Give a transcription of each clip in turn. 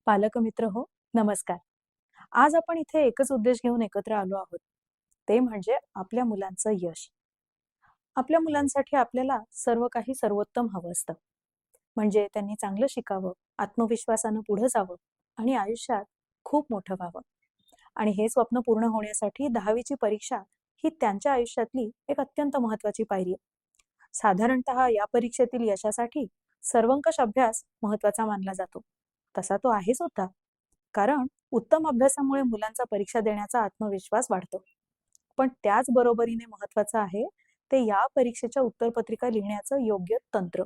पालक मित्र हो, नमस्कार. आज आपण इथे एकच उद्देश घेऊन एकत्र आलो आहोत. ते म्हणजे आपल्या मुलांचं यश. आपल्या मुलांसाठी आपल्याला सर्व काही सर्वोत्तम हवं असतं. म्हणजे त्यांनी चांगलं शिकावं, आत्मविश्वासानं पुढे जावं आणि आयुष्यात खूप मोठं व्हावं. आणि हे स्वप्न पूर्ण होण्यासाठी 10वी परीक्षा ही त्यांच्या आयुष्यातली एक अत्यंत महत्त्वाची पायरी आहे. साधारणतः या परीक्षेतील यशासाठी सर्वंकष अभ्यास महत्त्वाचा मानला जातो. तसा तो आहे सुद्धा. कारण उत्तम अभ्यासामुळे मुलांचा परीक्षा देण्याचा आत्मविश्वास वाढतो. पण त्याच बरोबरीने महत्वाचं आहे ते या परीक्षेच्या उत्तरपत्रिका लिहिण्याचं योग्य तंत्र.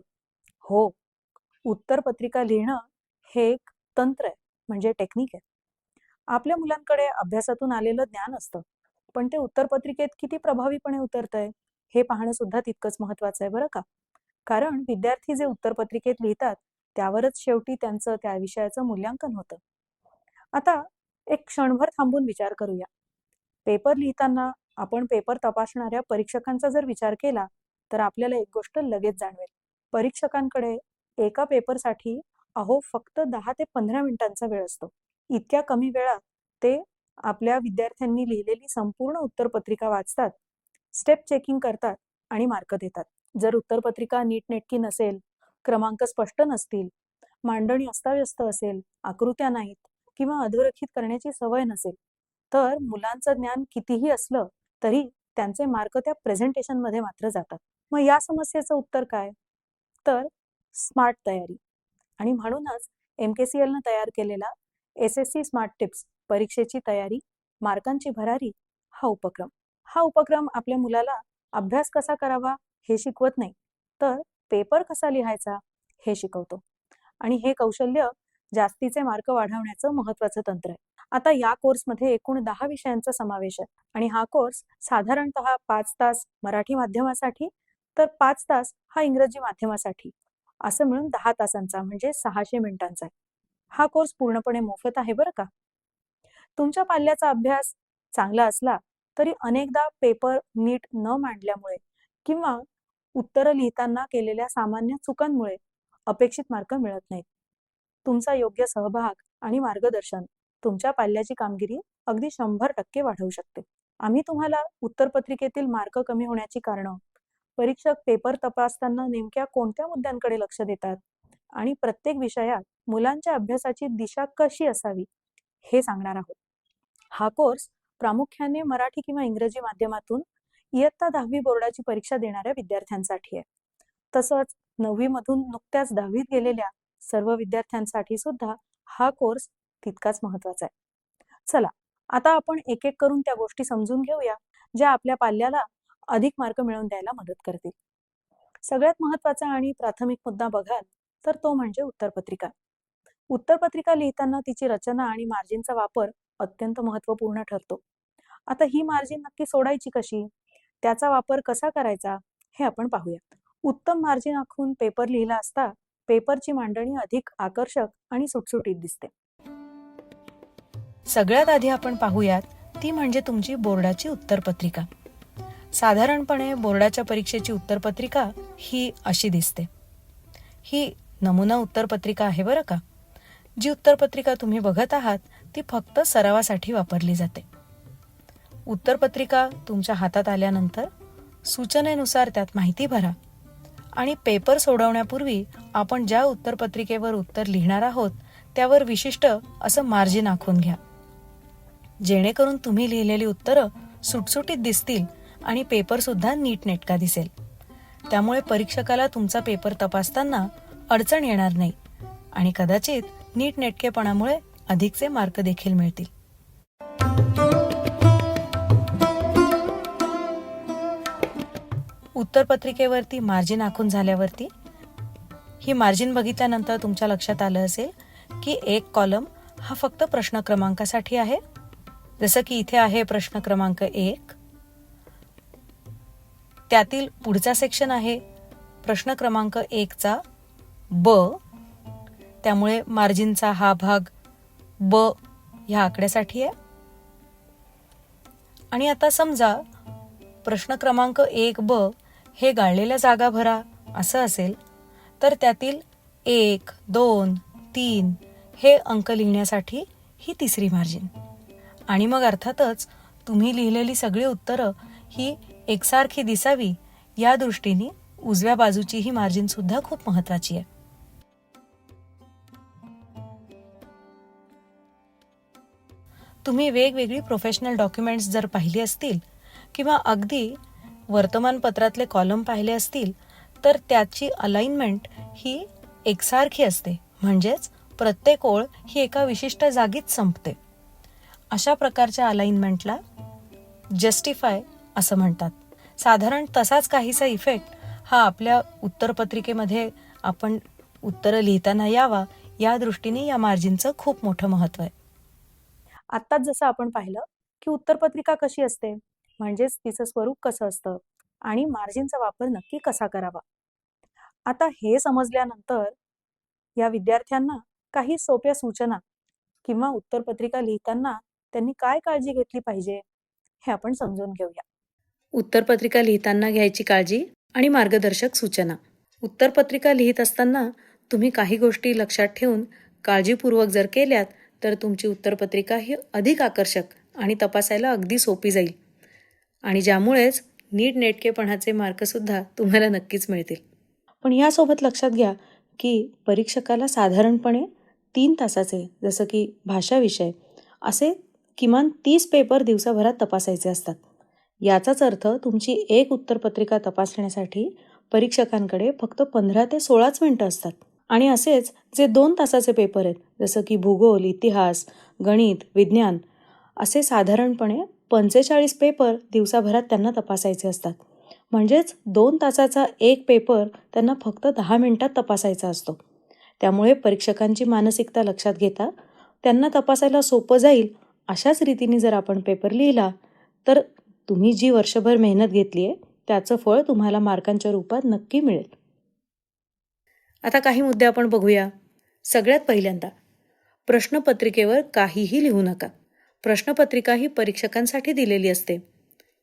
हो, उत्तरपत्रिका लिहिणं हे एक तंत्र आहे, म्हणजे टेक्निक आहे. आपल्या मुलांकडे अभ्यासातून आलेलं ज्ञान असतं, पण ते उत्तरपत्रिकेत किती प्रभावीपणे उतरतंय हे पाहणं सुद्धा तितकंच महत्वाचं आहे बरं का. कारण विद्यार्थी जे उत्तरपत्रिकेत लिहितात त्यावरच शेवटी त्यांचं त्या विषयाचं मूल्यांकन होतं. आता एक क्षणभर थांबून विचार करूया. पेपर लिहिताना आपण पेपर तपासणाऱ्या परीक्षकांचा जर विचार केला, तर आपल्याला एक गोष्ट लगेच जाणवेल. परीक्षकांकडे एका पेपरसाठी फक्त 10 ते 15 मिनिटांचा वेळ असतो. इतक्या कमी वेळात ते आपल्या विद्यार्थ्यांनी लिहिलेली संपूर्ण उत्तरपत्रिका वाचतात, स्टेप चेकिंग करतात आणि मार्क देतात. जर उत्तरपत्रिका नीटनेटकी नसेल, क्रमांक स्पष्ट नसतील, मांडणी अस्ताव्यस्त असेल, आकृत्या नाहीत किंवा अधोरेखित करण्याची सवय नसेल, तर मुलांचं ज्ञान कितीही असलं तरी त्यांचे मार्क त्या प्रेझेंटेशनमध्ये मात्र जातात. मग या समस्येचं उत्तर काय? तर स्मार्ट तयारी. आणि म्हणूनच MKCL तयार केलेला SSC स्मार्ट टिप्स परीक्षेची तयारी, मार्कांची भरारी हा उपक्रम आपल्या मुलाला अभ्यास कसा करावा हे शिकवत नाही, तर पेपर कसा लिहायचा हे शिकवतो. आणि हे कौशल्य जास्तीचे मार्क वाढवण्याचं महत्वाचं तंत्र आहे. आता या कोर्समध्ये एकूण 10 विषयांचा समावेश आहे आणि हा कोर्स साधारणतः 5 तास मराठी माध्यमासाठी तर 5 तास हा इंग्रजी माध्यमासाठी असं मिळून 10 तासांचा म्हणजे 600 मिनिटांचा आहे. हा कोर्स पूर्णपणे मोफत आहे बरं का. तुमच्या पाल्याचा अभ्यास चांगला असला तरी अनेकदा पेपर नीट न मांडल्यामुळे किंवा उत्तरं लिहिताना केलेल्या सामान्य चुकांमुळे अपेक्षित मार्क मिळत नाहीत. तुमचा योग्य सहभाग आणि मार्गदर्शन तुमच्या पाल्याची कामगिरी अगदी 100% वाढवू शकते. आम्ही तुम्हाला उत्तरपत्रिकेतील मार्क कमी होण्याची कारणं, परीक्षक पेपर तपासताना नेमक्या कोणत्या मुद्द्यांकडे लक्ष देतात आणि प्रत्येक विषयात मुलांच्या अभ्यासाची दिशा कशी असावी हे सांगणार आहोत. हा कोर्स प्रामुख्याने मराठी किंवा इंग्रजी माध्यमातून इयत्ता 10वी बोर्डाची परीक्षा देणाऱ्या विद्यार्थ्यांसाठी आहे. तसंच 9वी मधून नुकत्याच 10वीत गेलेल्या सर्व विद्यार्थ्यांसाठी सुद्धा हा कोर्स तितकाच महत्वाचा आहे. चला, आता आपण एक एक करून त्या गोष्टी समजून घेऊया, ज्या आपल्या पाल्याला अधिक मार्क मिळवून द्यायला मदत करतील. सगळ्यात महत्वाचा आणि प्राथमिक मुद्दा बघाल तर तो म्हणजे उत्तरपत्रिका. उत्तरपत्रिका लिहिताना तिची रचना आणि मार्जिनचा वापर अत्यंत महत्त्वपूर्ण ठरतो. आता ही मार्जिन नक्की सोडायची कशी? त्याचा वापर कसा करायचा हे आपण पाहूया. उत्तम मार्जिन आखून पेपर लिहिला असता पेपरची मांडणी अधिक आकर्षक आणि सुटसुटीत दिसते. सगळ्यात आधी आपण पाहूयात ती म्हणजे तुमची बोर्डाची उत्तरपत्रिका. साधारणपणे बोर्डाच्या परीक्षेची उत्तरपत्रिका ही अशी दिसते. ही नमुना उत्तरपत्रिका आहे बरं का. जी उत्तरपत्रिका तुम्ही बघत आहात ती फक्त सरावासाठी वापरली जाते. उत्तरपत्रिका तुमच्या हातात आल्यानंतर सूचनेनुसार त्यात माहिती भरा आणि पेपर सोडवण्यापूर्वी आपण ज्या उत्तरपत्रिकेवर उत्तर लिहिणार आहोत त्यावर विशिष्ट असं मार्जिन आखून घ्या, जेणेकरून तुम्ही लिहिलेली उत्तरं सुटसुटीत दिसतील आणि पेपर सुद्धा नीटनेटका दिसेल. त्यामुळे परीक्षकाला तुमचा पेपर तपासताना अडचण येणार नाही आणि कदाचित नीटनेटकेपणामुळे अधिकचे मार्क देखील मिळतील. उत्तरपत्रिकेवरती मार्जिन आखून झाल्यावरती ही मार्जिन बघितल्यानंतर तुमच्या लक्षात आलं असेल की एक कॉलम हा फक्त प्रश्न क्रमांकासाठी आहे. जसं की इथे आहे प्रश्न क्रमांक 1, त्यातील पुढचा सेक्शन आहे प्रश्न क्रमांक 1चा ब, त्यामुळे मार्जिनचा हा भाग ब ह्या आकड्यासाठी आहे. आणि आता समजा प्रश्न क्रमांक 1ब हे गाळलेल्या जागा भरा असं असेल तर त्यातील 1, 2, 3 हे अंक लिहिण्यासाठी ही तिसरी मार्जिन. आणि मग अर्थातच तुम्ही लिहिलेली सगळी उत्तरं ही एकसारखी दिसावी या दृष्टीने उजव्या बाजूची ही मार्जिन सुद्धा खूप महत्त्वाची आहे. तुम्ही वेगवेगळी प्रोफेशनल डॉक्युमेंट्स जर पाहिली असतील किंवा अगदी वर्तमानपत्रातले कॉलम पाहिले असतील तर त्याची अलाइनमेंट ही एकसारखी असते, म्हणजेच प्रत्येक ओळ ही एका विशिष्ट जागीच संपते. अशा प्रकारच्या अलाइनमेंटला जस्टिफाय असं म्हणतात. साधारण तसाच काहीसा इफेक्ट हा आपल्या उत्तरपत्रिकेमध्ये आपण उत्तरं लिहिताना यावा या दृष्टीने या मार्जिनचं खूप मोठं महत्त्व आहे. आत्ताच जसं आपण पाहिलं की उत्तरपत्रिका कशी असते, म्हणजेच तिचं स्वरूप कसं असतं आणि मार्जिनचा वापर नक्की कसा करावा. आता हे समजल्यानंतर या विद्यार्थ्यांना काही सोप्या सूचना किंवा उत्तरपत्रिका लिहिताना त्यांनी काय काळजी घेतली पाहिजे हे आपण समजून घेऊया. उत्तरपत्रिका लिहिताना घ्यायची काळजी आणि मार्गदर्शक सूचना. उत्तरपत्रिका लिहित असताना तुम्ही काही गोष्टी लक्षात ठेवून काळजीपूर्वक जर केल्यात तर तुमची उत्तरपत्रिका ही अधिक आकर्षक आणि तपासायला अगदी सोपी जाईल आणि ज्यामुळेच नीटनेटकेपणाचे मार्कसुद्धा तुम्हाला नक्कीच मिळतील. पण यासोबत लक्षात घ्या की परीक्षकाला साधारणपणे 3 तासाचे, जसं की भाषा विषय, असे किमान 30 पेपर दिवसाभरात तपासायचे असतात. याचाच अर्थ तुमची एक उत्तरपत्रिका तपासण्यासाठी परीक्षकांकडे फक्त 15 ते 16 मिनिटं असतात. आणि असेच जे 2 तासाचे पेपर आहेत, जसं की भूगोल, इतिहास, गणित, विज्ञान, असे साधारणपणे 45 पेपर दिवसाभरात त्यांना तपासायचे असतात. म्हणजेच 2 तासाचा एक पेपर त्यांना फक्त 10 मिनिटात तपासायचा असतो. त्यामुळे परीक्षकांची मानसिकता लक्षात घेता त्यांना तपासायला सोपं जाईल अशाच रीतीने जर आपण पेपर लिहिला तर तुम्ही जी वर्षभर मेहनत घेतली आहे त्याचं फळ तुम्हाला मार्कांच्या रूपात नक्की मिळेल. आता काही मुद्दे आपण बघूया. सगळ्यात पहिल्यांदा, प्रश्नपत्रिकेवर काहीही लिहू नका. प्रश्नपत्रिका ही परीक्षकांसाठी दिलेली असते.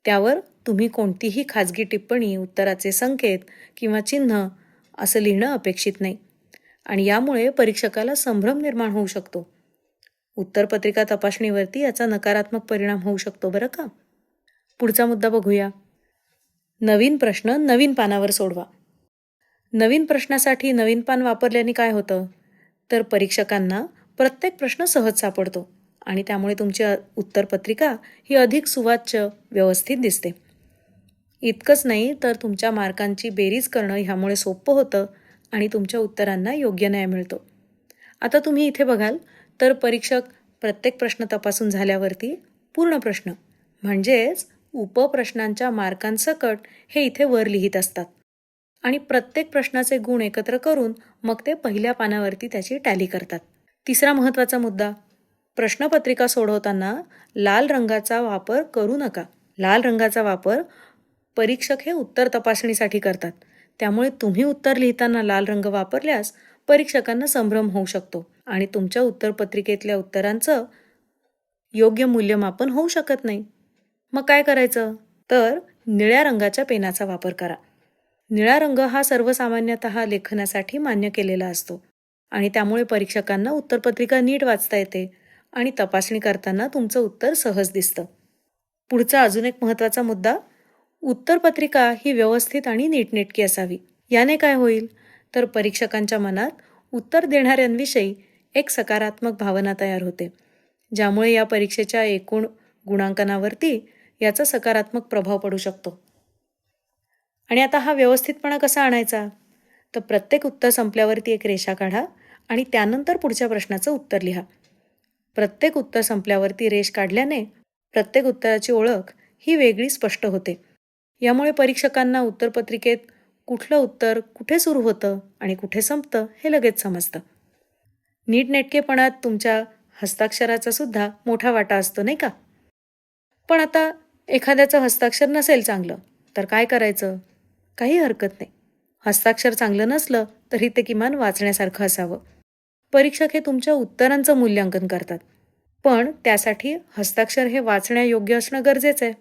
त्यावर तुम्ही कोणतीही खाजगी टिप्पणी, उत्तराचे संकेत किंवा चिन्ह असं लिहिणं अपेक्षित नाही आणि यामुळे परीक्षकाला संभ्रम निर्माण होऊ शकतो. उत्तरपत्रिका तपासणीवरती याचा नकारात्मक परिणाम होऊ शकतो बरं का. पुढचा मुद्दा बघूया. नवीन प्रश्न नवीन पानावर सोडवा. नवीन प्रश्नासाठी नवीन पान वापरल्याने काय होतं तर परीक्षकांना प्रत्येक प्रश्न सहज सापडतो आणि त्यामुळे तुमची उत्तरपत्रिका ही अधिक सुवाच्य, व्यवस्थित दिसते. इतकंच नाही तर तुमच्या मार्कांची बेरीज करणं ह्यामुळे सोपं होतं आणि तुमच्या उत्तरांना योग्य न्याय मिळतो. आता तुम्ही इथे बघाल तर परीक्षक प्रत्येक प्रश्न तपासून झाल्यावरती पूर्ण प्रश्न म्हणजेच उपप्रश्नांच्या मार्कांसकट हे इथे वर लिहित असतात आणि प्रत्येक प्रश्नाचे गुण एकत्र करून मग ते पहिल्या पानावरती त्याची टॅली करतात. तिसरा महत्त्वाचा मुद्दा, प्रश्नपत्रिका सोडवताना लाल रंगाचा वापर करू नका. लाल रंगाचा वापर परीक्षक हे उत्तर तपासणीसाठी करतात. त्यामुळे तुम्ही उत्तर लिहिताना लाल रंग वापरल्यास परीक्षकांना संभ्रम होऊ शकतो आणि तुमच्या उत्तरपत्रिकेतल्या उत्तरांचं योग्य मूल्यमापन होऊ शकत नाही. मग काय करायचं तर निळ्या रंगाच्या पेनाचा वापर करा. निळा रंग हा सर्वसामान्यतः लेखनासाठी मान्य केलेला असतो आणि त्यामुळे परीक्षकांना उत्तरपत्रिका नीट वाचता येते आणि तपासणी करताना तुमचं उत्तर सहज दिसतं. पुढचा अजून एक महत्त्वाचा मुद्दा, उत्तरपत्रिका ही व्यवस्थित आणि नीटनेटकी असावी. याने काय होईल तर परीक्षकांच्या मनात उत्तर देणाऱ्यांविषयी एक सकारात्मक भावना तयार होते, ज्यामुळे या परीक्षेच्या एकूण गुणांकनावरती याचा सकारात्मक प्रभाव पडू शकतो. आणि आता हा व्यवस्थितपणा कसा आणायचा तर प्रत्येक उत्तर संपल्यावरती एक रेषा काढा आणि त्यानंतर पुढच्या प्रश्नाचं उत्तर लिहा. प्रत्येक उत्तर संपल्यावरती रेष काढल्याने प्रत्येक उत्तराची ओळख ही वेगळी स्पष्ट होते. यामुळे परीक्षकांना उत्तरपत्रिकेत कुठलं उत्तर कुठे सुरू होतं आणि कुठे संपतं हे लगेच समजतं. नीटनेटकेपणात तुमच्या हस्ताक्षराचा सुद्धा मोठा वाटा असतो नाही का. पण आता एखाद्याचं हस्ताक्षर नसेल चांगलं तर काय करायचं, काही हरकत नाही. हस्ताक्षर चांगलं नसलं तरी ते किमान वाचण्यासारखं असावं. परीक्षक हे तुमच्या उत्तरांचं मूल्यांकन करतात, पण त्यासाठी हस्ताक्षर हे वाचण्यायोग्य असणं गरजेचं आहे.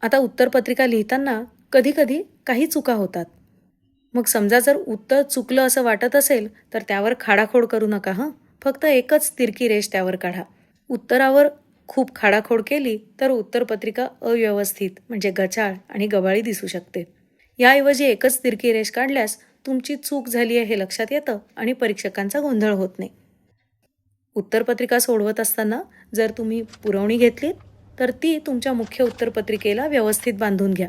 आता उत्तरपत्रिका लिहिताना कधीकधी काही चुका होतात. मग समजा जर उत्तर चुकलं असं वाटत असेल तर त्यावर खाडाखोड करू नका. फक्त फक्त एकच तिरकी रेष त्यावर काढा. उत्तरावर खूप खाडाखोड केली तर उत्तरपत्रिका अव्यवस्थित म्हणजे गचाळ आणि गबाळी दिसू शकते. याऐवजी एकच तिरकी रेष काढल्यास तुमची चूक झाली आहे हे लक्षात येतं आणि परीक्षकांचा गोंधळ होत नाही. उत्तरपत्रिका सोडवत असताना जर तुम्ही पुरवणी घेतलीत तर ती तुमच्या मुख्य उत्तरपत्रिकेला व्यवस्थित बांधून घ्या.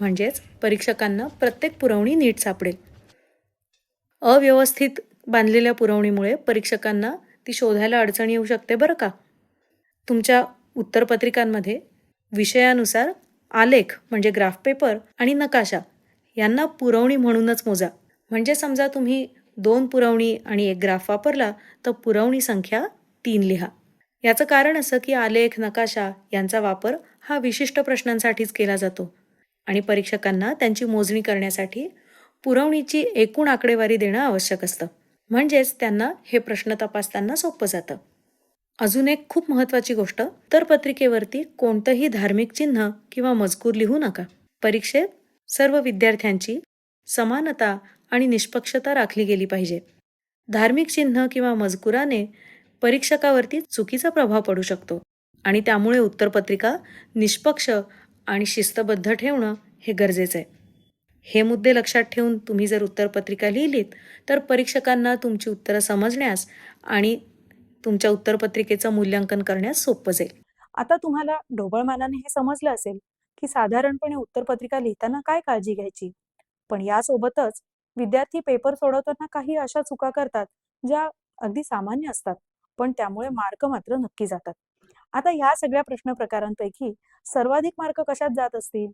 म्हणजेच परीक्षकांना प्रत्येक पुरवणी नीट सापडेल. अव्यवस्थित बांधलेल्या पुरवणीमुळे परीक्षकांना ती शोधायला अडचण येऊ शकते बरं का. तुमच्या उत्तरपत्रिकांमध्ये विषयानुसार आलेख म्हणजे ग्राफ पेपर आणि नकाशा यांना पुरवणी म्हणूनच मोजा. म्हणजे समजा तुम्ही 2 पुरवणी आणि 1 ग्राफ वापरला तर पुरवणी संख्या 3 लिहा. याचं कारण असं की आलेख, नकाशा यांचा वापर हा विशिष्ट प्रश्नांसाठीच केला जातो आणि परीक्षकांना त्यांची मोजणी करण्यासाठी पुरवणीची एकूण आकडेवारी देणं आवश्यक असतं. म्हणजेच त्यांना हे प्रश्न तपासताना सोपं जातं. अजून एक खूप महत्त्वाची गोष्ट, उत्तरपत्रिकेवरती कोणतंही धार्मिक चिन्ह किंवा मजकूर लिहू नका. परीक्षेत सर्व विद्यार्थ्यांची समानता आणि निष्पक्षता राखली गेली पाहिजे. धार्मिक चिन्ह किंवा मजकुराने परीक्षकावरती चुकीचा प्रभाव पडू शकतो आणि त्यामुळे उत्तरपत्रिका निष्पक्ष आणि शिस्तबद्ध ठेवणं हे गरजेचं आहे. हे मुद्दे लक्षात ठेवून तुम्ही जर उत्तरपत्रिका लिहिलीत तर परीक्षकांना तुमची उत्तरं समजण्यास आणि तुमच्या उत्तरपत्रिकेचं मूल्यांकन करण्यास सोपं जाईल. आता तुम्हाला ढोबळमानाने हे समजलं असेल की साधारणपणे उत्तरपत्रिका लिहिताना काय काळजी घ्यायची. पण यासोबतच विद्यार्थी पेपर सोडवताना काही अशा चुका करतात ज्या अगदी सामान्य असतात, पण त्यामुळे मार्क मात्र नक्की जातात. आता ह्या सगळ्या प्रश्न प्रकारांपैकी सर्वाधिक मार्क कशात जात असतील?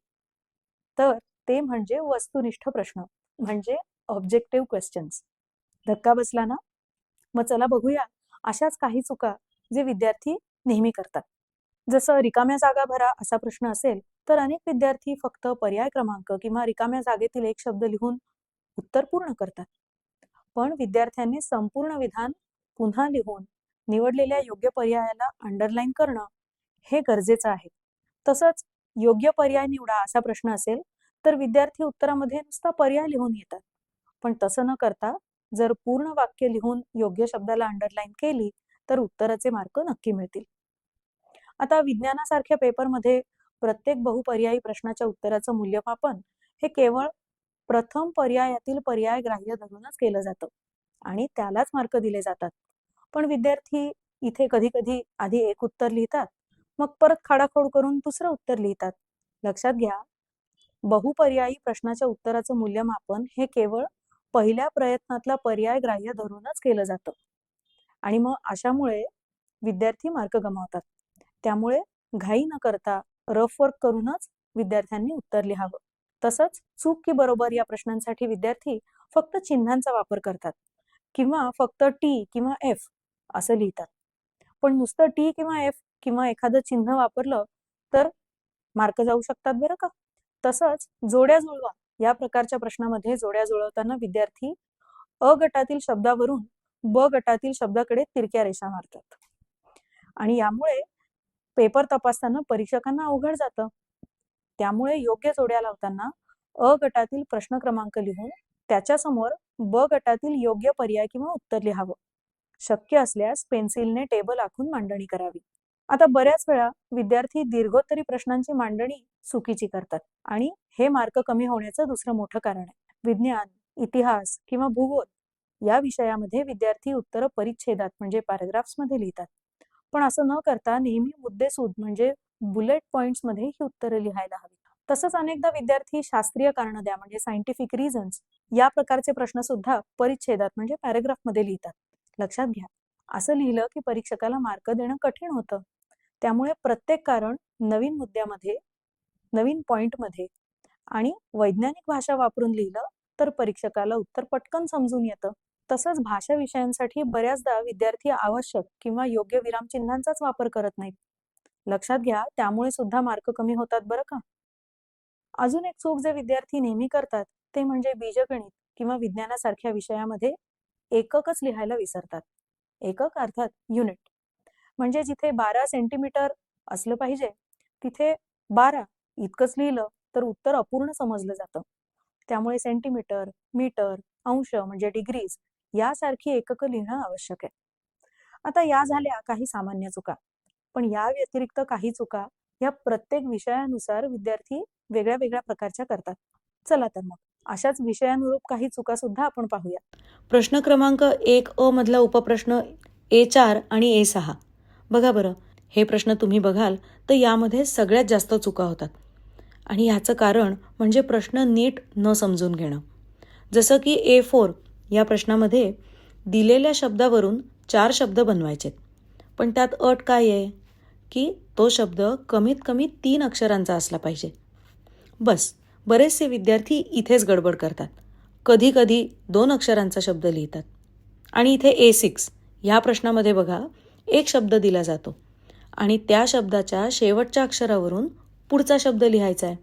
तर ते म्हणजे वस्तुनिष्ठ प्रश्न, म्हणजे ऑब्जेक्टिव्ह क्वेश्चन्स. धक्का बसला ना? मग चला बघूया अशाच काही चुका जे विद्यार्थी नेहमी करतात. जसं रिकाम्या जागा भरा असा प्रश्न असेल तर अनेक विद्यार्थी फक्त पर्याय क्रमांक किंवा रिकाम्या जागेतील एक शब्द लिहून उत्तर पूर्ण करतात. पण विद्यार्थ्यांनी संपूर्ण विधान पुन्हा लिहून निवडलेल्या योग्य पर्यायाला अंडरलाईन करणं हे गरजेचं आहे. तसंच योग्य पर्याय निवडा असा प्रश्न असेल तर विद्यार्थी उत्तरामध्ये नुसता पर्याय लिहून येतात. पण तसं न करता जर पूर्ण वाक्य लिहून योग्य शब्दाला अंडरलाईन केली तर उत्तराचे मार्क नक्की मिळतील. आता विज्ञानासारख्या पेपरमध्ये प्रत्येक बहुपर्यायी प्रश्नाच्या उत्तराचं मूल्यमापन हे केवळ प्रथम पर्यायातील पर्याय ग्राह्य धरूनच केलं जातं आणि त्यालाच मार्क दिले जातात. पण विद्यार्थी इथे कधी कधी आधी एक उत्तर लिहितात, मग परत खाडाखोड करून दुसरं उत्तर लिहितात. लक्षात घ्या, बहुपर्यायी प्रश्नाच्या उत्तराचं मूल्यमापन हे केवळ पहिल्या प्रयत्नातला पर्याय ग्राह्य धरूनच केलं जातं आणि मग अशामुळे विद्यार्थी मार्क गमावतात. त्यामुळे घाई न करता रफ वर्क करूनच विद्यार्थ्यांनी उत्तर लिहावं. तसंच चूक की बरोबर या प्रश्नांसाठी विद्यार्थी फक्त चिन्हांचा वापर करतात किंवा फक्त टी किंवा एफ असं लिहितात. पण नुसतं टी किंवा एफ किंवा एखादं चिन्ह वापरलं तर मार्क जाऊ शकतात बरं का. तसंच जोड्या जुळवा या प्रकारच्या प्रश्नामध्ये जोड्या जुळवताना विद्यार्थी अ गटातील शब्दावरून ब गटातील शब्दाकडे तिरक्या रेषा मारतात आणि यामुळे पेपर तपासताना परीक्षकांना अवघड जातं. त्यामुळे योग्य जोड्या लावताना अ गटातील प्रश्न क्रमांक लिहून त्याच्यासमोर ब गटातील योग्य पर्याय किंवा उत्तर लिहावं. शक्य असल्यास पेन्सिलने टेबल आखून मांडणी करावी. आता बऱ्याच वेळा विद्यार्थी दीर्घोत्तरी प्रश्नांची मांडणी चुकीची करतात आणि हे मार्क कमी होण्याचं दुसरं मोठं कारण आहे. विज्ञान, इतिहास किंवा भूगोल या विषयामध्ये विद्यार्थी उत्तरं परिच्छेदात म्हणजे पॅराग्राफ्समध्ये लिहितात. पण असं न करता नेहमी मुद्देसूद म्हणजे बुलेट पॉइंट्समध्ये ही उत्तरं लिहायला हवी. तसंच अनेकदा विद्यार्थी शास्त्रीय कारणं द्या म्हणजे सायंटिफिक रिझन्स या प्रकारचे प्रश्न सुद्धा परिच्छेदात म्हणजे पॅराग्राफमध्ये लिहितात. लक्षात घ्या, असं लिहिलं की परीक्षकाला मार्क देणं कठीण होतं. त्यामुळे प्रत्येक कारण नवीन मुद्द्यामध्ये, नवीन पॉइंटमध्ये आणि वैज्ञानिक भाषा वापरून लिहिलं तर परीक्षकाला उत्तर पटकन समजून येतं. तसंच भाषा विषयांसाठी बऱ्याचदा विद्यार्थी आवश्यक किंवा योग्य विरामचिन्हांचाच वापर करत नाहीत. लक्षात घ्या, त्यामुळे सुद्धा मार्क कमी होतात बरं का. अजून एक चूक जे विद्यार्थी नेहमी करतात ते म्हणजे बीजगणित किंवा विज्ञानासारख्या विषयामध्ये एककच लिहायला विसरतात. एकक अर्थात युनिट. म्हणजे जिथे 12 सेंटीमीटर असलं पाहिजे तिथे 12 इतकंच लिहिलं तर उत्तर अपूर्ण समजलं जातं. त्यामुळे सेंटीमीटर, मीटर, अंश म्हणजे डिग्रीज यासारखी एककं लिहिणं आवश्यक आहे. आता या झाल्या काही सामान्य चुका. पण या व्यतिरिक्त काही चुका या प्रत्येक विषयानुसार विद्यार्थी वेगळ्या वेगळ्या प्रकारच्या करतात. चला तर मग अशाच विषयानुरूप काही चुका सुद्धा आपण पाहूया. प्रश्न क्रमांक 1 मधला उपप्रश्न A4 आणि A6. बघा बरं, हे प्रश्न तुम्ही बघाल तर यामध्ये सगळ्यात जास्त चुका होतात. आणि ह्याचं कारण म्हणजे प्रश्न नीट न समजून घेणं. जसं की A4 या प्रश्नामध्ये दिलेल्या शब्दावरून 4 शब्द बनवायचेत. पण त्यात अट काय आहे की तो शब्द कमीत कमी 3 अक्षरांचा असला पाहिजे. बस, बरेचसे विद्यार्थी इथेच गडबड करतात. कधी कधी 2 अक्षरांचा शब्द लिहितात. आणि इथे A6 ह्या प्रश्नामध्ये बघा, एक शब्द दिला जातो आणि त्या शब्दाच्या शेवटच्या अक्षरावरून पुढचा शब्द लिहायचा आहे.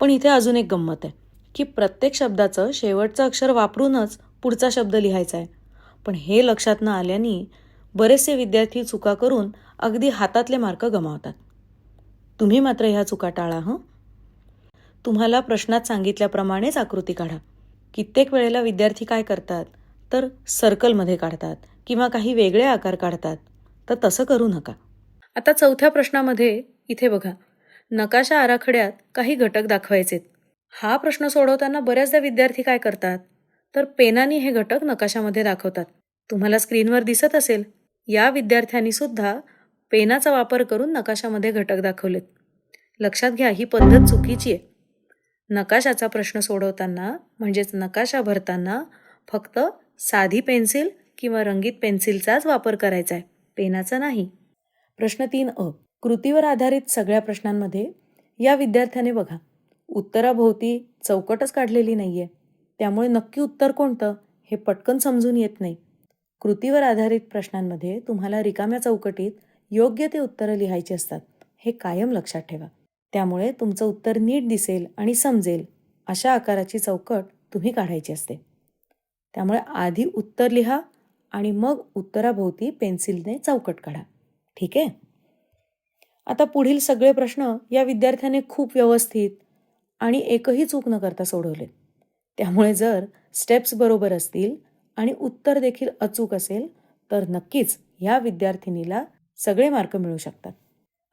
पण इथे अजून एक गंमत आहे की प्रत्येक शब्दाचं शेवटचं अक्षर वापरूनच पुढचा शब्द लिहायचा आहे. पण हे लक्षात न आल्याने बरेचसे विद्यार्थी चुका करून अगदी हातातले मार्क गमावतात. तुम्ही मात्र ह्या चुका टाळा हं. तुम्हाला प्रश्नात सांगितल्याप्रमाणेच आकृती काढा. कित्येक वेळेला विद्यार्थी काय करतात तर सर्कलमध्ये काढतात किंवा काही वेगळे आकार काढतात. तर तसं करू नका. आता 4थ्या प्रश्नामध्ये इथे बघा, नकाशा आराखड्यात काही घटक दाखवायचेत. हा प्रश्न सोडवताना बऱ्याचदा विद्यार्थी काय करतात तर पेनाने हे घटक नकाशामध्ये दाखवतात. तुम्हाला स्क्रीनवर दिसत असेल, या विद्यार्थ्यांनी सुद्धा पेनाचा वापर करून नकाशामध्ये घटक दाखवलेत. लक्षात घ्या, ही पद्धत चुकीची आहे. नकाशाचा प्रश्न सोडवताना म्हणजेच नकाशा भरताना फक्त साधी पेन्सिल किंवा रंगीत पेन्सिलचाच वापर करायचा आहे, पेनाचा नाही. प्रश्न 3 कृतीवर आधारित सगळ्या प्रश्नांमध्ये या विद्यार्थ्याने बघा, उत्तराभोवती चौकटच काढलेली नाहीये. त्यामुळे नक्की उत्तर कोणतं हे पटकन समजून येत नाही. कृतीवर आधारित प्रश्नांमध्ये तुम्हाला रिकाम्या चौकटीत योग्य ते उत्तरं लिहायची असतात, हे कायम लक्षात ठेवा. त्यामुळे तुमचं उत्तर नीट दिसेल आणि समजेल अशा आकाराची चौकट तुम्ही काढायची असते. त्यामुळे आधी उत्तर लिहा आणि मग उत्तराभोवती पेन्सिलने चौकट काढा. ठीक आहे. आता पुढील सगळे प्रश्न या विद्यार्थ्याने खूप व्यवस्थित आणि एकही चूक न करता सोडवले. त्यामुळे जर स्टेप्स बरोबर असतील आणि उत्तर देखील अचूक असेल तर नक्कीच या विद्यार्थिनीला सगळे मार्क मिळू शकतात.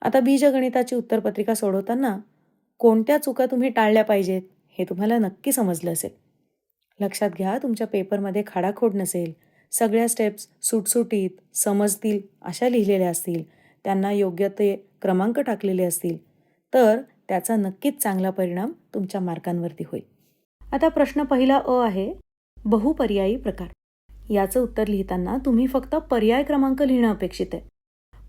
आता बीजगणिताची उत्तरपत्रिका सोडवताना कोणत्या चुका तुम्ही टाळल्या पाहिजेत हे तुम्हाला नक्की समजलं असेल. लक्षात घ्या, तुमच्या पेपरमध्ये खाडाखोड नसेल, सगळ्या स्टेप्स सुटसुटीत समजतील अशा लिहिलेल्या असतील, त्यांना योग्य ते क्रमांक टाकलेले असतील तर त्याचा नक्कीच चांगला परिणाम तुमच्या मार्कांवरती होईल. आता प्रश्न पहिला आहे, बहुपर्यायी प्रकार. याचं उत्तर लिहिताना तुम्ही फक्त पर्याय क्रमांक लिहिणं अपेक्षित आहे.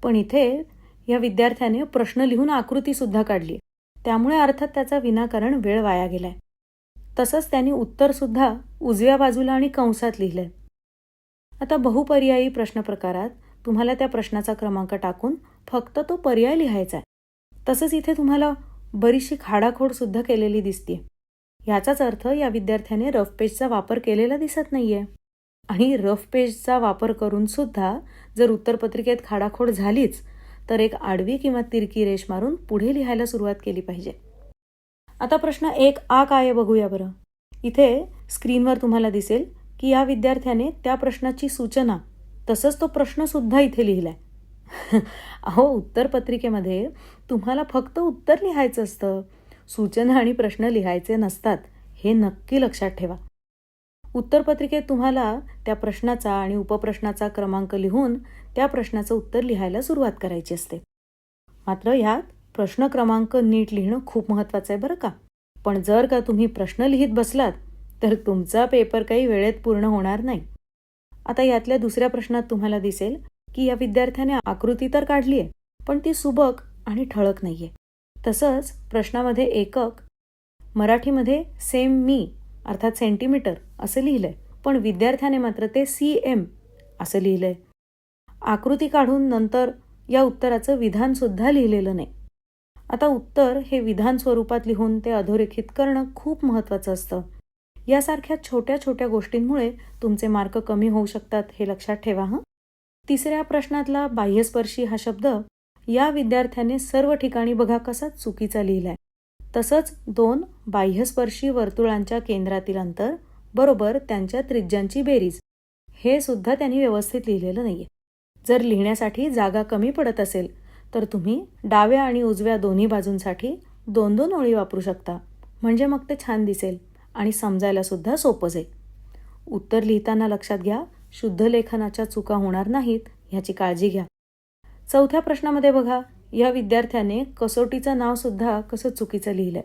पण इथे या विद्यार्थ्याने प्रश्न लिहून आकृती सुद्धा काढली, त्यामुळे अर्थात त्याचा विनाकारण वेळ वाया गेलाय. तसंच त्यांनी उत्तर सुद्धा उजव्या बाजूला आणि कंसात लिहिलंय. आता बहुपर्यायी प्रश्न प्रकारात तुम्हाला त्या प्रश्नाचा क्रमांक टाकून फक्त तो पर्याय लिहायचा आहे. तसंच इथे तुम्हाला बरीचशी खाडाखोड सुद्धा केलेली दिसते. याचाच अर्थ या विद्यार्थ्याने रफ पेजचा वापर केलेला दिसत नाहीये. आणि रफ पेजचा वापर करून सुद्धा जर उत्तरपत्रिकेत खाडाखोड झालीच तर एक आडवी किंवा तिरकी रेष मारून पुढे लिहायला सुरुवात केली पाहिजे. आता प्रश्न 1 काय आहे बघूया बरं. इथे स्क्रीनवर तुम्हाला दिसेल की या विद्यार्थ्याने त्या प्रश्नाची सूचना तसंच तो प्रश्न सुद्धा इथे लिहिलाय. अहो, उत्तरपत्रिकेमध्ये तुम्हाला फक्त उत्तर लिहायचं असतं, सूचना आणि प्रश्न लिहायचे नसतात, हे नक्की लक्षात ठेवा. उत्तरपत्रिकेत तुम्हाला त्या प्रश्नाचा आणि उपप्रश्नाचा क्रमांक लिहून त्या प्रश्नाचं उत्तर लिहायला सुरुवात करायची असते. मात्र ह्यात प्रश्न क्रमांक नीट लिहिणं खूप महत्त्वाचं आहे बरं का. पण जर का तुम्ही प्रश्न लिहित बसलात तर तुमचा पेपर काही वेळेत पूर्ण होणार नाही. आता यातल्या दुसऱ्या प्रश्नात तुम्हाला दिसेल की या विद्यार्थ्याने आकृती तर काढली आहे पण ती सुबक आणि ठळक नाहीये. तसंच प्रश्नामध्ये एकक मराठीमध्ये सेमी अर्थात सेंटीमीटर असं लिहिलंय, पण विद्यार्थ्याने मात्र ते CM असं लिहिलंय. आकृती काढून नंतर या उत्तराचं विधान सुद्धा लिहिलेलं नाही. आता उत्तर हे विधान स्वरूपात लिहून ते अधोरेखित करणं खूप महत्त्वाचं असतं. यासारख्या छोट्या छोट्या गोष्टींमुळे तुमचे मार्क कमी होऊ शकतात, हे लक्षात ठेवा हं. तिसऱ्या प्रश्नातला बाह्यस्पर्शी हा शब्द या विद्यार्थ्याने सर्व ठिकाणी बघा कसा चुकीचा लिहिलाय. तसंच 2 बाह्यस्पर्शी वर्तुळांच्या केंद्रातील अंतर बरोबर त्यांच्या त्रिज्यांची बेरीज हे सुद्धा त्यांनी व्यवस्थित लिहिलेलं नाहीये. जर लिहिण्यासाठी जागा कमी पडत असेल तर तुम्ही डाव्या आणि उजव्या दोन्ही बाजूंसाठी 2-2 ओळी वापरू शकता. म्हणजे मग ते छान दिसेल आणि समजायला सुद्धा सोपं जाईल. उत्तर लिहिताना लक्षात घ्या, शुद्ध लेखनाच्या चुका होणार नाहीत ह्याची काळजी घ्या. चौथ्या प्रश्नामध्ये बघा, या विद्यार्थ्याने कसोटीचं नाव सुद्धा कसं चुकीचं लिहिलंय.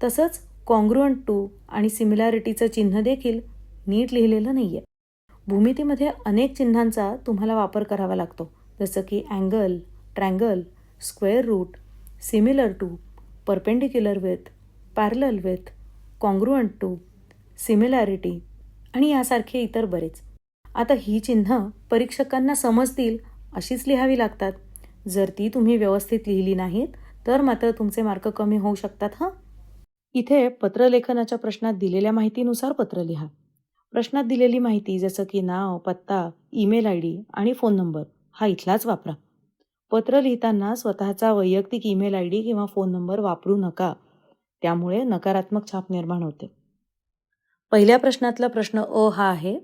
तसंच कॉन्ग्रुएंट टू आणि सिमिलॅरिटीचं चिन्ह देखील नीट लिहिलेलं नाहीये. भूमितीमध्ये अनेक चिन्हांचा तुम्हाला वापर करावा लागतो, जसं की angle, triangle, square root, similar to, perpendicular with, parallel with, congruent to, similarity आणि यासारखे इतर बरेच. आता ही चिन्ह परीक्षकांना समजतील अशीच लिहावी लागतात. जर ती तुम्ही व्यवस्थित लिहिली नाहीत तर मात्र तुमचे मार्क कमी होऊ शकतात हं. इथे पत्रलेखनाच्या प्रश्नात दिलेल्या माहितीनुसार पत्र लिहा. प्रश्नात दिलेली माहिती जसं की नाव, पत्ता, ईमेल ID आणि फोन नंबर हा इथलाच वापरा. पत्र लिहिताना स्वतःचा वैयक्तिक ईमेल ID किंवा फोन नंबर वापरू नका. त्यामुळे नकारात्मक छाप निर्माण होते. पहिल्या प्रश्नातला प्रश्न अ हा आहे,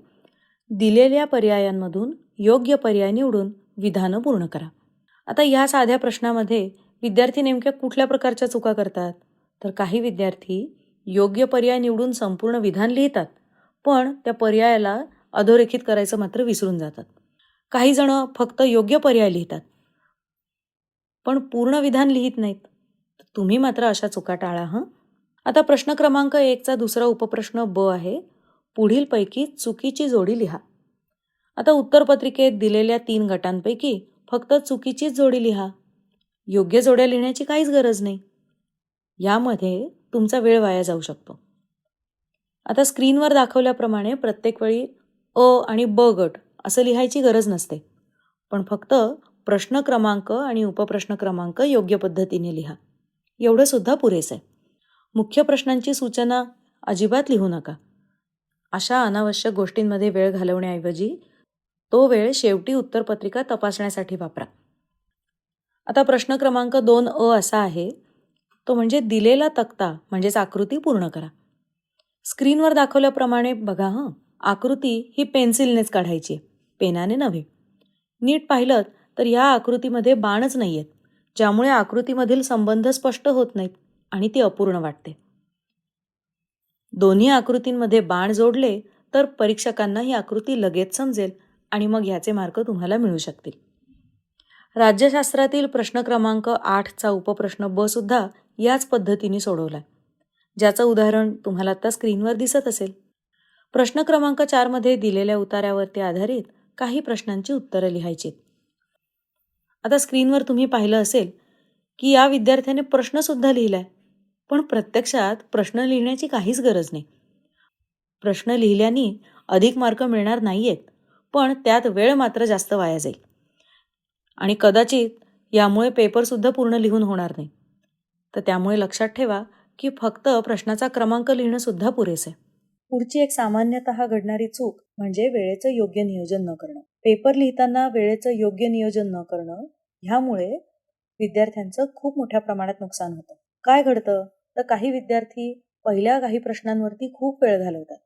दिलेल्या पर्यायांमधून योग्य पर्याय निवडून विधानं पूर्ण करा. आता या साध्या प्रश्नामध्ये विद्यार्थी नेमक्या कुठल्या प्रकारच्या चुका करतात? तर काही विद्यार्थी योग्य पर्याय निवडून संपूर्ण विधान लिहितात, पण त्या पर्यायाला अधोरेखित करायचं मात्र विसरून जातात. काही जण फक्त योग्य पर्याय लिहितात, पण पूर्ण विधान लिहित नाहीत. तुम्ही मात्र अशा चुका टाळा हं. आता प्रश्न क्रमांक 1चा दुसरा उपप्रश्न ब आहे, पुढीलपैकी चुकीची जोडी लिहा. आता उत्तरपत्रिकेत दिलेल्या 3 गटांपैकी फक्त चुकीचीच जोडी लिहा. योग्य जोड्या लिहिण्याची काहीच गरज नाही. यामध्ये तुमचा वेळ वाया जाऊ शकतो. आता स्क्रीनवर दाखवल्याप्रमाणे प्रत्येक वेळी अ आणि ब गट असं लिहायची गरज नसते, पण फक्त प्रश्न क्रमांक आणि उपप्रश्न क्रमांक योग्य पद्धतीने लिहा. एवढं सुद्धा पुरेसं आहे. मुख्य प्रश्नांची सूचना अजिबात लिहू नका. अशा अनावश्यक गोष्टींमध्ये वेळ घालवण्याऐवजी तो वेळ शेवटी उत्तरपत्रिका तपासण्यासाठी वापरा. आता प्रश्न क्रमांक 2 असा आहे, तो म्हणजे दिलेला तक्ता म्हणजेच आकृती पूर्ण करा. स्क्रीनवर दाखवल्याप्रमाणे बघा हं, आकृती ही पेन्सिलनेच काढायची, पेनाने नव्हे. नीट पाहिलं तर या आकृतीमध्ये बाणच नाही आहेत, ज्यामुळे आकृतीमधील संबंध स्पष्ट होत नाहीत आणि ती अपूर्ण वाटते. दोन्ही आकृतींमध्ये बाण जोडले तर परीक्षकांना ही आकृती लगेच समजेल आणि मग याचे मार्क तुम्हाला मिळू शकतील. राज्यशास्त्रातील प्रश्न क्रमांक 8चा उपप्रश्न ब सुद्धा याच पद्धतीने सोडवला, ज्याचं उदाहरण तुम्हाला आता स्क्रीनवर दिसत असेल. प्रश्न क्रमांक 4मध्ये दिलेल्या उतार्यावरती आधारित काही प्रश्नांची उत्तरं लिहायची. आता स्क्रीनवर तुम्ही पाहिलं असेल की या विद्यार्थ्याने प्रश्नसुद्धा लिहिलाय, पण प्रत्यक्षात प्रश्न लिहिण्याची काहीच गरज नाही. प्रश्न लिहिल्याने अधिक मार्क मिळणार नाहीयेत, पण त्यात वेळ मात्र जास्त वाया जाईल आणि कदाचित यामुळे पेपरसुद्धा पूर्ण लिहून होणार नाही. तर त्यामुळे लक्षात ठेवा की फक्त प्रश्नाचा क्रमांक लिहिणं सुद्धा पुरेसं आहे. पुढची एक सामान्यतः घडणारी चूक म्हणजे वेळेचं योग्य नियोजन न करणं. पेपर लिहिताना वेळेचं योग्य नियोजन न करणं ह्यामुळे विद्यार्थ्यांचं खूप मोठ्या प्रमाणात नुकसान होतं. काय घडतं तर काही विद्यार्थी पहिल्या काही प्रश्नांवरती खूप वेळ घालवतात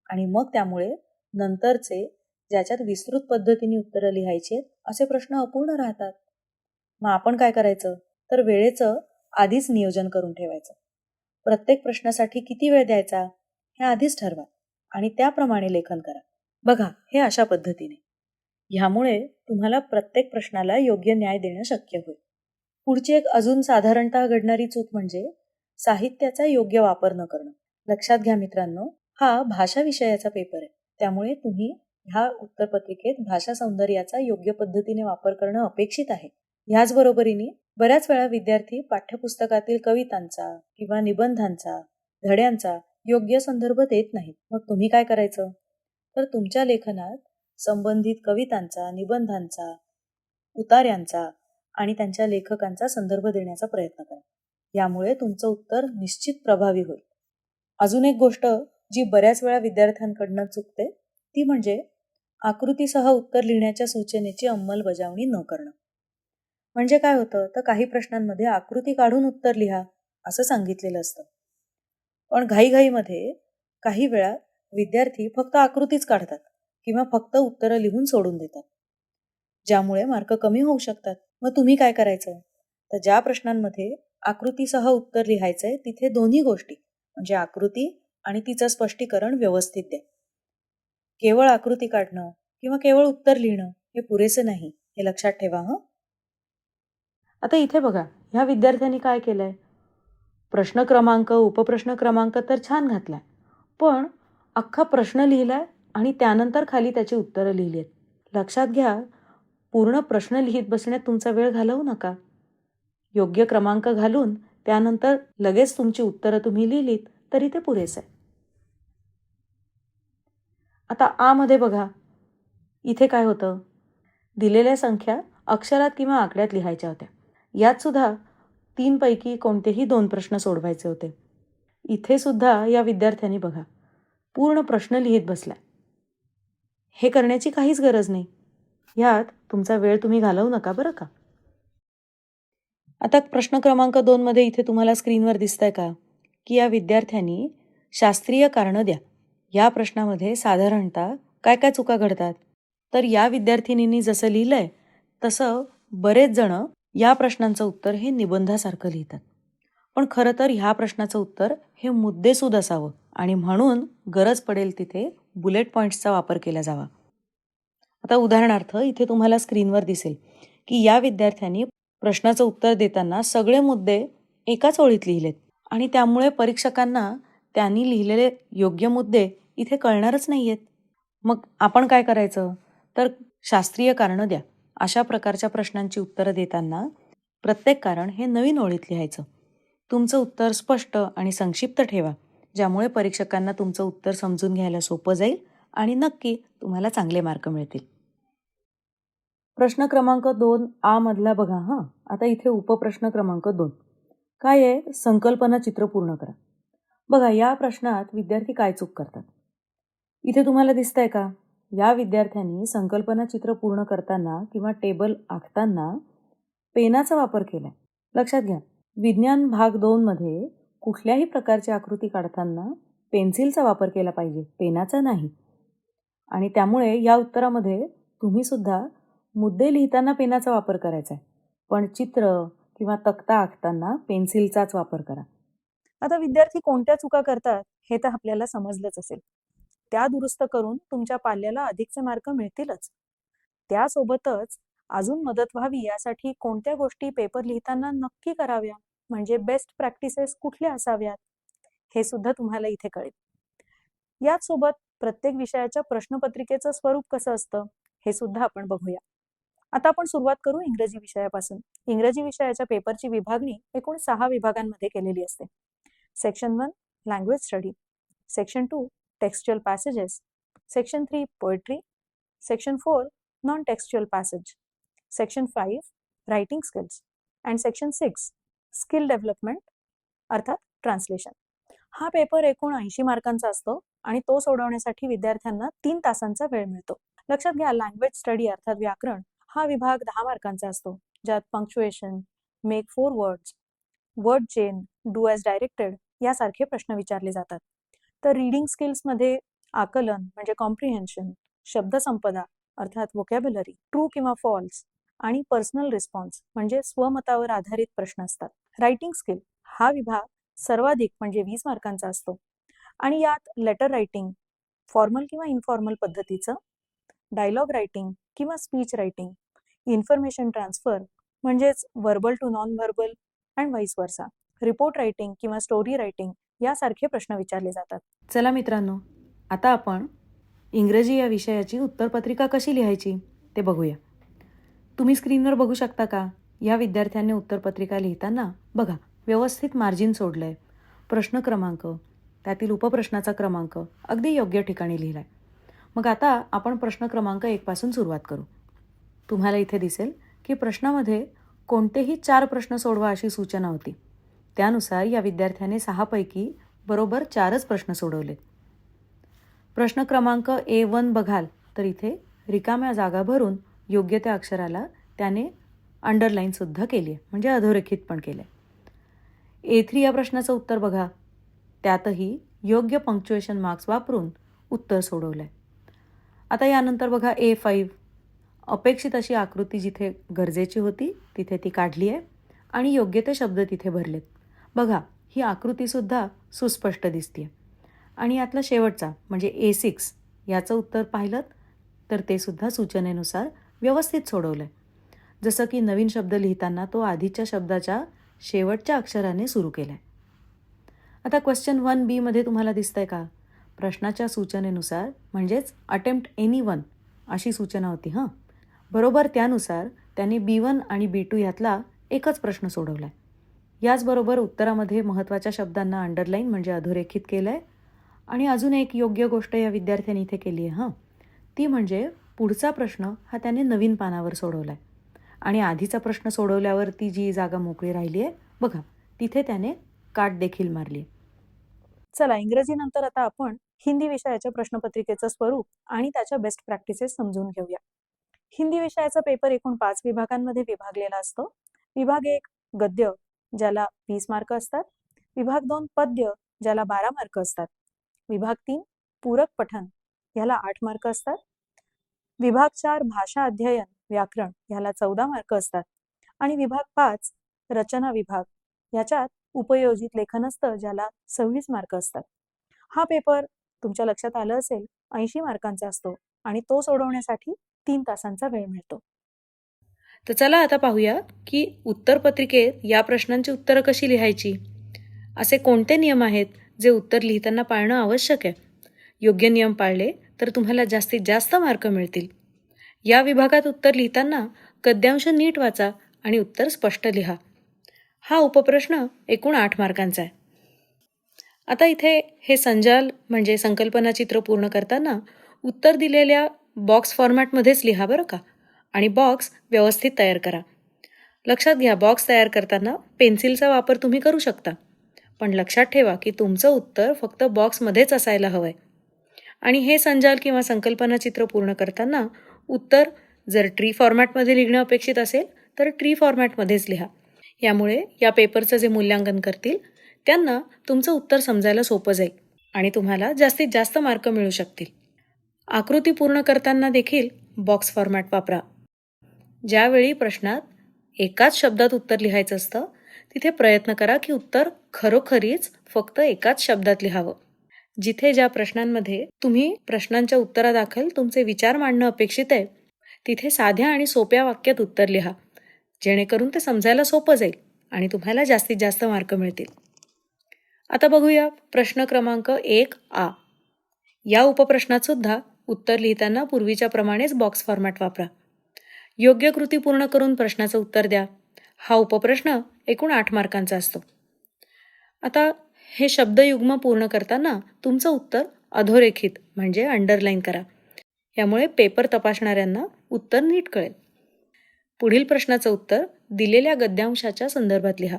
आणि मग त्यामुळे नंतरचे ज्याच्यात विस्तृत पद्धतीने उत्तरं लिहायची असे प्रश्न अपूर्ण राहतात. मग आपण काय करायचं तर वेळेचं आधीच नियोजन करून ठेवायचं. प्रत्येक प्रश्नासाठी किती वेळ द्यायचा हे आधीच ठरवा आणि त्याप्रमाणे लेखन करा. बघा हे अशा पद्धतीने. ह्यामुळे तुम्हाला प्रत्येक प्रश्नाला योग्य न्याय देणं शक्य होईल. पुढची एक अजून साधारणतः घडणारी चूक म्हणजे साहित्याचा योग्य वापर न करणं. लक्षात घ्या मित्रांनो, हा भाषा विषयाचा पेपर आहे, त्यामुळे तुम्ही ह्या उत्तरपत्रिकेत भाषा सौंदर्याचा योग्य पद्धतीने वापर करणं अपेक्षित आहे. ह्याचबरोबरीने बऱ्याच वेळा विद्यार्थी पाठ्यपुस्तकातील कवितांचा किंवा निबंधांचा, धड्यांचा योग्य संदर्भ देत नाहीत. मग तुम्ही काय करायचं तर तुमच्या लेखनात संबंधित कवितांचा, निबंधांचा, उतार्यांचा आणि त्यांच्या लेखकांचा संदर्भ देण्याचा प्रयत्न करा. यामुळे तुमचं उत्तर निश्चित प्रभावी होईल. अजून एक गोष्ट जी बऱ्याच वेळा विद्यार्थ्यांकडनं चुकते ती म्हणजे आकृतीसह उत्तर लिहिण्याच्या सूचनेची अंमलबजावणी न करणं. म्हणजे काय होतं तर काही प्रश्नांमध्ये आकृती काढून उत्तर लिहा असं सांगितलेलं असतं, पण घाईघाईमध्ये काही वेळा विद्यार्थी फक्त आकृतीच काढतात किंवा फक्त उत्तरं लिहून सोडून देतात, ज्यामुळे मार्क कमी होऊ शकतात. मग तुम्ही काय करायचं? तर ज्या प्रश्नांमध्ये आकृतीसह उत्तर लिहायचंय तिथे दोन्ही गोष्टी म्हणजे आकृती आणि तिचं स्पष्टीकरण व्यवस्थित द्या. केवळ आकृती काढणं किंवा केवळ उत्तर लिहिणं हे पुरेसे नाही, हे लक्षात ठेवा हं. आता इथे बघा, ह्या विद्यार्थ्यांनी काय केलंय? प्रश्न क्रमांक, उपप्रश्न क्रमांक तर छान घातलाय, पण अख्खा प्रश्न लिहिलाय आणि त्यानंतर खाली त्याची उत्तरं लिहिली आहेत. लक्षात घ्या, पूर्ण प्रश्न लिहित बसण्यात तुमचा वेळ घालवू नका. योग्य क्रमांक घालून त्यानंतर लगेच तुमची उत्तरं तुम्ही लिहिलीत तरी ते पुरेसं आहे. आता आ मध्ये बघा, इथे काय होतं? दिलेल्या संख्या अक्षरात किंवा आकड्यात लिहायच्या होत्या. यात सुद्धा 3 पैकी कोणतेही 2 प्रश्न सोडवायचे होते. इथे सुद्धा या विद्यार्थ्यांनी बघा, पूर्ण प्रश्न लिहित बसलाय. हे करण्याची काहीच गरज नाही. यात तुमचा वेळ तुम्ही घालवू नका बरं का. आता प्रश्न क्रमांक 2 मध्ये इथे तुम्हाला स्क्रीनवर दिसतंय का, की या विद्यार्थ्यांनी शास्त्रीय कारणं द्या. या प्रश्नामध्ये साधारणतः काय काय चुका घडतात? तर या विद्यार्थिनींनी जसं लिहिलंय तसं बरेच जण या प्रश्नांचं उत्तर हे निबंधासारखं लिहितात. पण खरं तर ह्या प्रश्नाचं उत्तर हे मुद्देसूद असावं आणि म्हणून गरज पडेल तिथे बुलेट पॉईंट्सचा वापर केला जावा. आता उदाहरणार्थ इथे तुम्हाला स्क्रीनवर दिसेल की या विद्यार्थ्यांनी प्रश्नाचं उत्तर देताना सगळे मुद्दे एकाच ओळीत लिहिलेत आणि त्यामुळे परीक्षकांना त्यांनी लिहिलेले योग्य मुद्दे इथे कळणारच नाहीयेत. मग आपण काय करायचं? तर शास्त्रीय कारणं द्या. अशा प्रकारच्या प्रश्नांची उत्तरं देताना प्रत्येक कारण हे नवीन ओळीत लिहायचं. तुमचं उत्तर स्पष्ट आणि संक्षिप्त ठेवा, ज्यामुळे परीक्षकांना तुमचं उत्तर समजून घ्यायला सोपं जाईल आणि नक्की तुम्हाला चांगले मार्क मिळतील. प्रश्न क्रमांक 2 आ मधला बघा हं. आता इथे उपप्रश्न क्रमांक 2 काय आहे? संकल्पना चित्र पूर्ण करा. बघा, या प्रश्नात विद्यार्थी काय चूक करतात? इथे तुम्हाला दिसतंय का? या विद्यार्थ्यांनी संकल्पना चित्र पूर्ण करताना किंवा टेबल आखताना पेनाचा वापर केलाय. लक्षात घ्या, विज्ञान भाग 2 मध्ये कुठल्याही प्रकारची आकृती काढताना पेन्सिलचा वापर केला पाहिजे, पेनाचा नाही. आणि त्यामुळे या उत्तरामध्ये तुम्ही सुद्धा मुद्दे लिहिताना पेनाचा वापर करायचा आहे, पण चित्र किंवा तक्ता आखताना पेन्सिलचाच वापर करा. आता विद्यार्थी कोणत्या चुका करतात हे तर आपल्याला समजलंच असेल. त्या दुरुस्त करून तुमच्या पाल्याला अधिकचे मार्क मिळतीलच. त्यासोबतच अजून मदत व्हावी यासाठी कोणत्या गोष्टी पेपर लिहिताना नक्की कराव्या, म्हणजे बेस्ट प्रॅक्टिसेस कुठल्या असाव्यात, हे सुद्धा तुम्हाला इथे कळेल. याचसोबत प्रत्येक विषयाच्या प्रश्नपत्रिकेचं स्वरूप कसं असतं हे सुद्धा आपण बघूया. आता आपण सुरुवात करू इंग्रजी विषयापासून. इंग्रजी विषयाच्या पेपरची विभागणी एकूण 6 विभागांमध्ये केलेली असते. Section 1 language study, section 2 textual passages, section 3 poetry, section 4 non textual passage, section 5 writing skills and section 6 skill development अर्थात ट्रान्सलेशन. हा पेपर एकूण 80 मार्कांचा असतो आणि तो सोडवण्यासाठी विद्यार्थ्यांना 3 तासांचा वेळ मिळतो. लक्षात घ्या, लँग्वेज स्टडी अर्थात व्याकरण हा विभाग 10 मार्कांचा असतो, ज्यात punctuation, make 4 words, word chain, do as directed यासारखे प्रश्न विचारले जातात. तर रीडिंग स्किल्समध्ये आकलन म्हणजे कॉम्प्रिहेन्शन, शब्दसंपदा अर्थात व्होकॅब्युलरी, ट्रू किंवा फॉल्स आणि पर्सनल रिस्पॉन्स म्हणजे स्वमतावर आधारित प्रश्न असतात. रायटिंग स्किल हा विभाग सर्वाधिक म्हणजे 20 मार्कांचा असतो आणि यात लेटर रायटिंग, फॉर्मल किंवा इनफॉर्मल पद्धतीचं, डायलॉग रायटिंग किंवा स्पीच रायटिंग, इन्फॉर्मेशन ट्रान्सफर म्हणजेच verbal to non verbal and vice versa, report writing किंवा स्टोरी रायटिंग यासारखे प्रश्न विचारले जातात. चला मित्रांनो, आता आपण इंग्रजी या विषयाची उत्तरपत्रिका कशी लिहायची ते बघूया. तुम्ही स्क्रीनवर बघू शकता का? या विद्यार्थ्यांनी उत्तरपत्रिका लिहिताना बघा, व्यवस्थित मार्जिन सोडलंय. प्रश्न क्रमांक, त्यातील उपप्रश्नाचा क्रमांक अगदी योग्य ठिकाणी लिहिलाय. मग आता आपण प्रश्न क्रमांक 1 पासून सुरुवात करू. तुम्हाला इथे दिसेल की प्रश्नामध्ये कोणतेही 4 प्रश्न सोडवा अशी सूचना होती. त्यानुसार या विद्यार्थ्याने 6 पैकी बरोबर 4च प्रश्न सोडवलेत. प्रश्न क्रमांक A1 बघाल तर इथे रिकाम्या जागा भरून योग्य त्या अक्षराला त्याने अंडरलाईन सुद्धा केली आहे, म्हणजे अधोरेखित पण केलं आहे. A3 या प्रश्नाचं उत्तर बघा, त्यातही योग्य पंक्च्युएशन मार्क्स वापरून उत्तर सोडवलं आहे. आता यानंतर बघा A5, अपेक्षित अशी आकृती जिथे गरजेची होती तिथे ती काढली आहे आणि योग्य ते शब्द तिथे भरलेत. बघा, ही आकृतीसुद्धा सुस्पष्ट दिसते. आणि यातला शेवटचा म्हणजे A6 याचं उत्तर पाहिलं तर ते सुद्धा सूचनेनुसार व्यवस्थित सोडवलं आहे. जसं की नवीन शब्द लिहिताना तो आधीच्या शब्दाच्या शेवटच्या अक्षराने सुरू केला आहे. आता क्वेश्चन 1B मध्ये तुम्हाला दिसतंय का? प्रश्नाच्या सूचनेनुसार म्हणजेच अटेम्प्ट एनी वन अशी सूचना होती हां. बरोबर त्यानुसार त्यांनी B1 आणि B2 यातला एकच प्रश्न सोडवला आहे. याचबरोबर उत्तरामध्ये महत्त्वाच्या शब्दांना अंडरलाईन म्हणजे अधोरेखित केलं आहे. आणि अजून एक योग्य गोष्ट या विद्यार्थ्यांनी इथे केली आहे हां. ती म्हणजे पुढचा प्रश्न हा त्याने नवीन पानावर सोडवला आहे. आणि आधीचा प्रश्न सोडवल्यावरती जी जागा मोकळी राहिली आहे बघा, तिथे त्याने काट देखील मारली आहे. चला, इंग्रजीनंतर आता आपण हिंदी विषयाच्या प्रश्नपत्रिकेचं स्वरूप आणि त्याच्या बेस्ट प्रॅक्टिसेस समजून घेऊया. हिंदी विषयाचा पेपर एकूण 5 विभागांमध्ये विभागलेला असतो. विभाग 1 गद्य, ज्याला 20 मार्क असतात. विभाग 2 पद्य, ज्याला 12 मार्क असतात. विभाग 3 पूरक पठण, ह्याला 8 मार्क असतात. विभाग 4 भाषा अध्ययन व्याकरण, ह्याला 14 मार्क असतात. आणि विभाग 5 रचना विभाग, याच्यात उपयोजित लेखन असतं, ज्याला 26 मार्क असतात. हा पेपर तुमच्या लक्षात आलं असेल 80 मार्कांचा असतो आणि तो सोडवण्यासाठी 3 तासांचा वेळ मिळतो. तर चला आता पाहूया की उत्तरपत्रिकेत या प्रश्नांची उत्तरं कशी लिहायची. असे कोणते नियम आहेत जे उत्तर लिहिताना पाळणं आवश्यक आहे. योग्य नियम पाळले तर तुम्हाला जास्तीत जास्त मार्क मिळतील. या विभागात उत्तर लिहिताना गद्यांश नीट वाचा आणि उत्तर स्पष्ट लिहा. हा उपप्रश्न एकूण 8 मार्कांचा आहे. आता इथे हे संजाल म्हणजे संकल्पना चित्र पूर्ण करताना उत्तर दिलेल्या बॉक्स फॉर्मॅटमध्येच लिहा बरं का. आणि बॉक्स व्यवस्थित तयार करा. लक्षात घ्या, बॉक्स तयार करताना पेन्सिलचा वापर तुम्ही करू शकता, पण लक्षात ठेवा की तुमचं उत्तर फक्त बॉक्समध्येच असायला हवं आहे. आणि हे संजाल किंवा संकल्पना चित्र पूर्ण करताना उत्तर जर ट्री फॉर्मॅटमध्ये लिहिणं अपेक्षित असेल तर ट्री फॉर्मॅटमध्येच लिहा. यामुळे या पेपरचं जे मूल्यांकन करतील त्यांना तुमचं उत्तर समजायला सोपं जाईल आणि तुम्हाला जास्तीत जास्त मार्क मिळू शकतील. आकृती पूर्ण करताना देखील बॉक्स फॉर्मॅट वापरा. ज्यावेळी प्रश्नात एकाच शब्दात उत्तर लिहायचं असतं तिथे प्रयत्न करा की उत्तर खरोखरीच फक्त एकाच शब्दात लिहावं. जिथे ज्या प्रश्नांमध्ये तुम्ही प्रश्नांच्या उत्तरादाखल तुमचे विचार मांडणं अपेक्षित आहे तिथे साध्या आणि सोप्या वाक्यात उत्तर लिहा, जेणेकरून ते समजायला सोपं जाईल आणि तुम्हाला जास्तीत जास्त मार्क मिळतील. आता बघूया प्रश्न क्रमांक 1A. या उपप्रश्नात सुद्धा उत्तर लिहिताना पूर्वीच्या प्रमाणेच बॉक्स फॉर्मॅट वापरा. योग्य कृती पूर्ण करून प्रश्नाचं उत्तर द्या. हा उपप्रश्न एकूण 8 मार्कांचा असतो. आता हे शब्दयुग्म पूर्ण करताना तुमचं उत्तर अधोरेखित म्हणजे अंडरलाईन करा. यामुळे पेपर तपासणाऱ्यांना उत्तर नीट कळेल. पुढील प्रश्नाचं उत्तर दिलेल्या गद्यांशाच्या संदर्भात लिहा.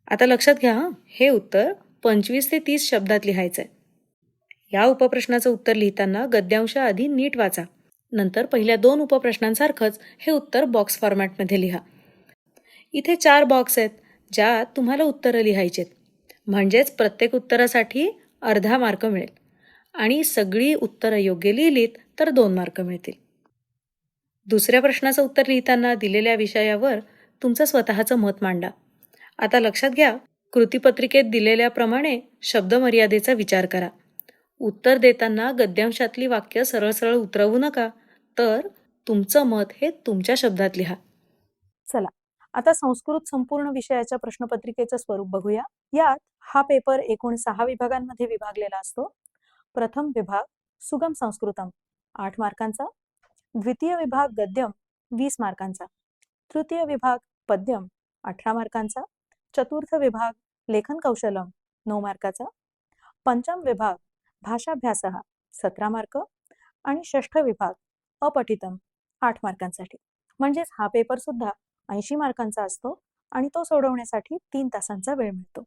आता लक्षात घ्या, हे उत्तर 25 ते 30 शब्दात लिहायचं आहे. या उपप्रश्नाचं उत्तर लिहिताना गद्यांश आधी नीट वाचा. नंतर पहिल्या 2 उपप्रश्नांसारखंच हे उत्तर बॉक्स फॉर्मॅटमध्ये लिहा. इथे 4 बॉक्स आहेत ज्यात तुम्हाला उत्तरं लिहायची आहेत. म्हणजेच प्रत्येक उत्तरासाठी अर्धा मार्क मिळेल आणि सगळी उत्तरं योग्य लिहिलीत तर 2 मार्क मिळतील. दुसऱ्या प्रश्नाचं उत्तर लिहिताना दिलेल्या विषयावर तुमचं स्वतःचं मत मांडा. आता लक्षात घ्या, कृतीपत्रिकेत दिलेल्याप्रमाणे शब्दमर्यादेचा विचार करा. उत्तर देताना गद्यांशातली वाक्य सरळ सरळ उतरवू नका, तर तुमचं मत हे तुमच्या शब्दात लिहा. चला, आता संस्कृत संपूर्ण विषयाच्या प्रश्नपत्रिकेचं स्वरूप बघूया. यात हा पेपर एकूण 6 विभागांमध्ये विभागलेला असतो. प्रथम विभाग सुगम संस्कृतम 8 मार्कांचा. द्वितीय विभाग गद्यम 20 मार्कांचा. तृतीय विभाग पद्यम 18 मार्कांचा. चतुर्थ विभाग लेखन कौशलम 9 मार्काचा. पंचम विभाग भाषाभ्यासः 17 मार्क. आणि षष्ठ विभाग अपठितम 8 मार्कांसाठी. म्हणजेच हा पेपर सुद्धा 80 मार्कांचा असतो आणि तो सोडवण्यासाठी 3 तासांचा वेळ मिळतो.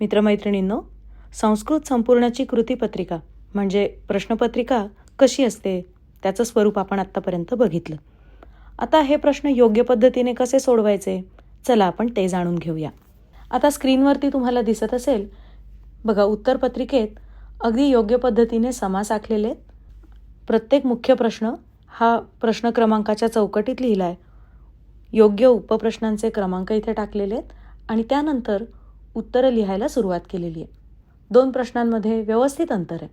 मित्रमैत्रिणींनो, संस्कृत संपूर्णाची कृतीपत्रिका म्हणजे प्रश्नपत्रिका कशी असते त्याचं स्वरूप आपण आत्तापर्यंत बघितलं. आता हे प्रश्न योग्य पद्धतीने कसे सोडवायचे, चला आपण ते जाणून घेऊया. आता स्क्रीनवरती तुम्हाला दिसत असेल बघा, उत्तरपत्रिकेत अगदी योग्य पद्धतीने समास आखलेले आहेत. प्रत्येक मुख्य प्रश्न हा प्रश्न क्रमांकाच्या चौकटीत लिहिला आहे. योग्य उपप्रश्नांचे क्रमांक इथे टाकलेले आहेत आणि त्यानंतर उत्तरं लिहायला सुरुवात केलेली आहे. 2 प्रश्नांमध्ये व्यवस्थित अंतर आहे.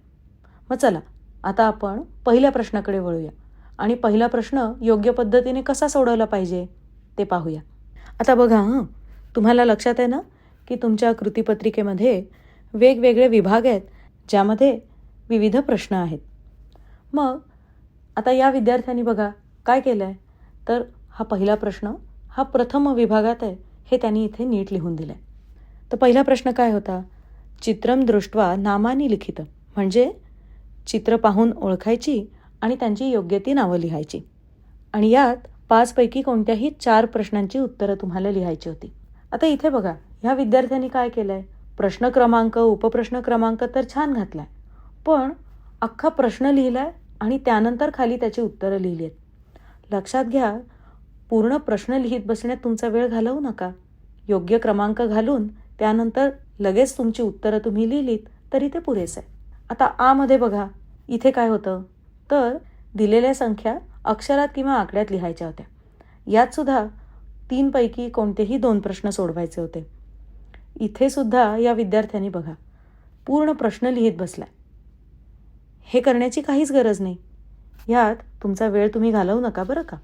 मग चला आता आपण पहिल्या प्रश्नाकडे वळूया आणि पहिला प्रश्न योग्य पद्धतीने कसा सोडवला पाहिजे ते पाहूया. आता बघा तुम्हाला लक्षात आहे ना की तुमच्या कृतीपत्रिकेमध्ये वेगवेगळे विभाग आहेत ज्यामध्ये विविध प्रश्न आहेत. मग आता या विद्यार्थ्यांनी बघा काय केलं आहे, तर हा पहिला प्रश्न हा प्रथम विभागात आहे हे त्यांनी इथे नीट लिहून दिलं आहे. तर पहिला प्रश्न काय होता, चित्रम दृष्ट्वा नामानी लिखित, म्हणजे चित्र पाहून ओळखायची आणि त्यांची योग्य ती नावं लिहायची. आणि यात 5 पैकी कोणत्याही 4 प्रश्नांची उत्तरं तुम्हाला लिहायची होती. आता इथे बघा ह्या विद्यार्थ्यांनी काय केलं आहे, प्रश्न क्रमांक उपप्रश्न क्रमांक तर छान घातला आहे, पण अख्खा प्रश्न लिहिला आहे आणि त्यानंतर खाली त्याची उत्तरं लिहिली आहेत. लक्षात घ्या, पूर्ण प्रश्न लिहित बसण्यात तुमचा वेळ घालवू नका. योग्य क्रमांक घालून त्यानंतर लगेच तुमची उत्तरं तुम्ही लिहिलीत तरी ते पुरेसं आहे. आता आमध्ये बघा इथे काय होतं, तर दिलेल्या संख्या अक्षरात किंवा आकड्यात लिहायच्या होत्या. यात सुद्धा 3 पैकी कोणतेही 2 प्रश्न सोडवायचे होते. इथे सुद्धा या विद्यार्थ्यांनी बघा पूर्ण प्रश्न लिहित बसलाय. हे करण्याची काहीच गरज नाही. यात तुमचा वेळ तुम्ही घालवू नका बरं का.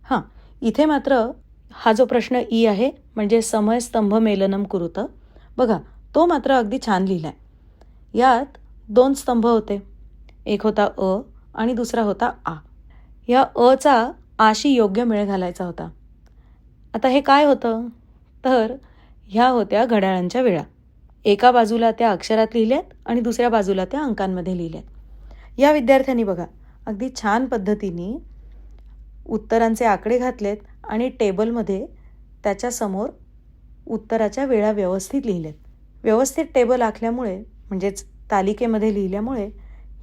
हां, इथे मात्र हा जो प्रश्न ई आहे म्हणजे समय स्तंभ मेलनम कुरुत, बघा तो मात्र अगदी छान लिहिलाय. यात 2 स्तंभ होते, एक होता अ आणि दुसरा होता आ. या अचा आशी योग्य मेळ घालायचा होता. आता हे काय होतं, तर ह्या होत्या घड्याळांच्या वेळा. एका बाजूला त्या अक्षरात लिहिल्यात आणि दुसऱ्या बाजूला त्या अंकांमध्ये लिहिल्यात. या विद्यार्थ्यांनी बघा अगदी छान पद्धतीने उत्तरांचे आकडे घातलेत आणि टेबलमध्ये त्याच्यासमोर उत्तराच्या वेळा व्यवस्थित लिहिल्यात. व्यवस्थित टेबल आखल्यामुळे म्हणजेच तालिकेमध्ये लिहिल्यामुळे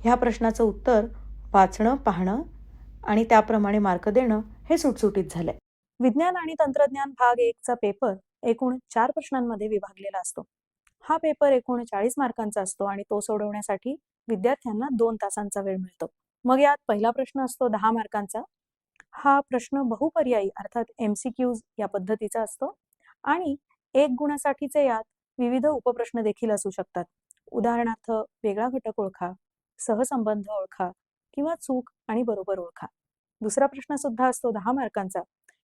ह्या प्रश्नाचं उत्तर वाचणं, पाहणं आणि त्याप्रमाणे मार्क देणं हे सुटसुटीत झालंय. विज्ञान आणि तंत्रज्ञान भाग 1चा पेपर एकूण 4 प्रश्नांमध्ये विभागलेला असतो. हा पेपर एकूण 40 मार्कांचा असतो आणि तो सोडवण्यासाठी विद्यार्थ्यांना 2 तासांचा वेळ मिळतो. मग यात पहिला प्रश्न असतो 10 मार्कांचा. हा प्रश्न बहुपर्यायी अर्थात MCQs या पद्धतीचा असतो आणि 1 गुणासाठीचे यात विविध उपप्रश्न देखील असू शकतात. उदाहरणार्थ वेगळा घटक ओळखा, सहसंबंध ओळखा किंवा चूक आणि बरोबर ओळखा. दुसरा प्रश्न सुद्धा असतो 10 मार्कांचा.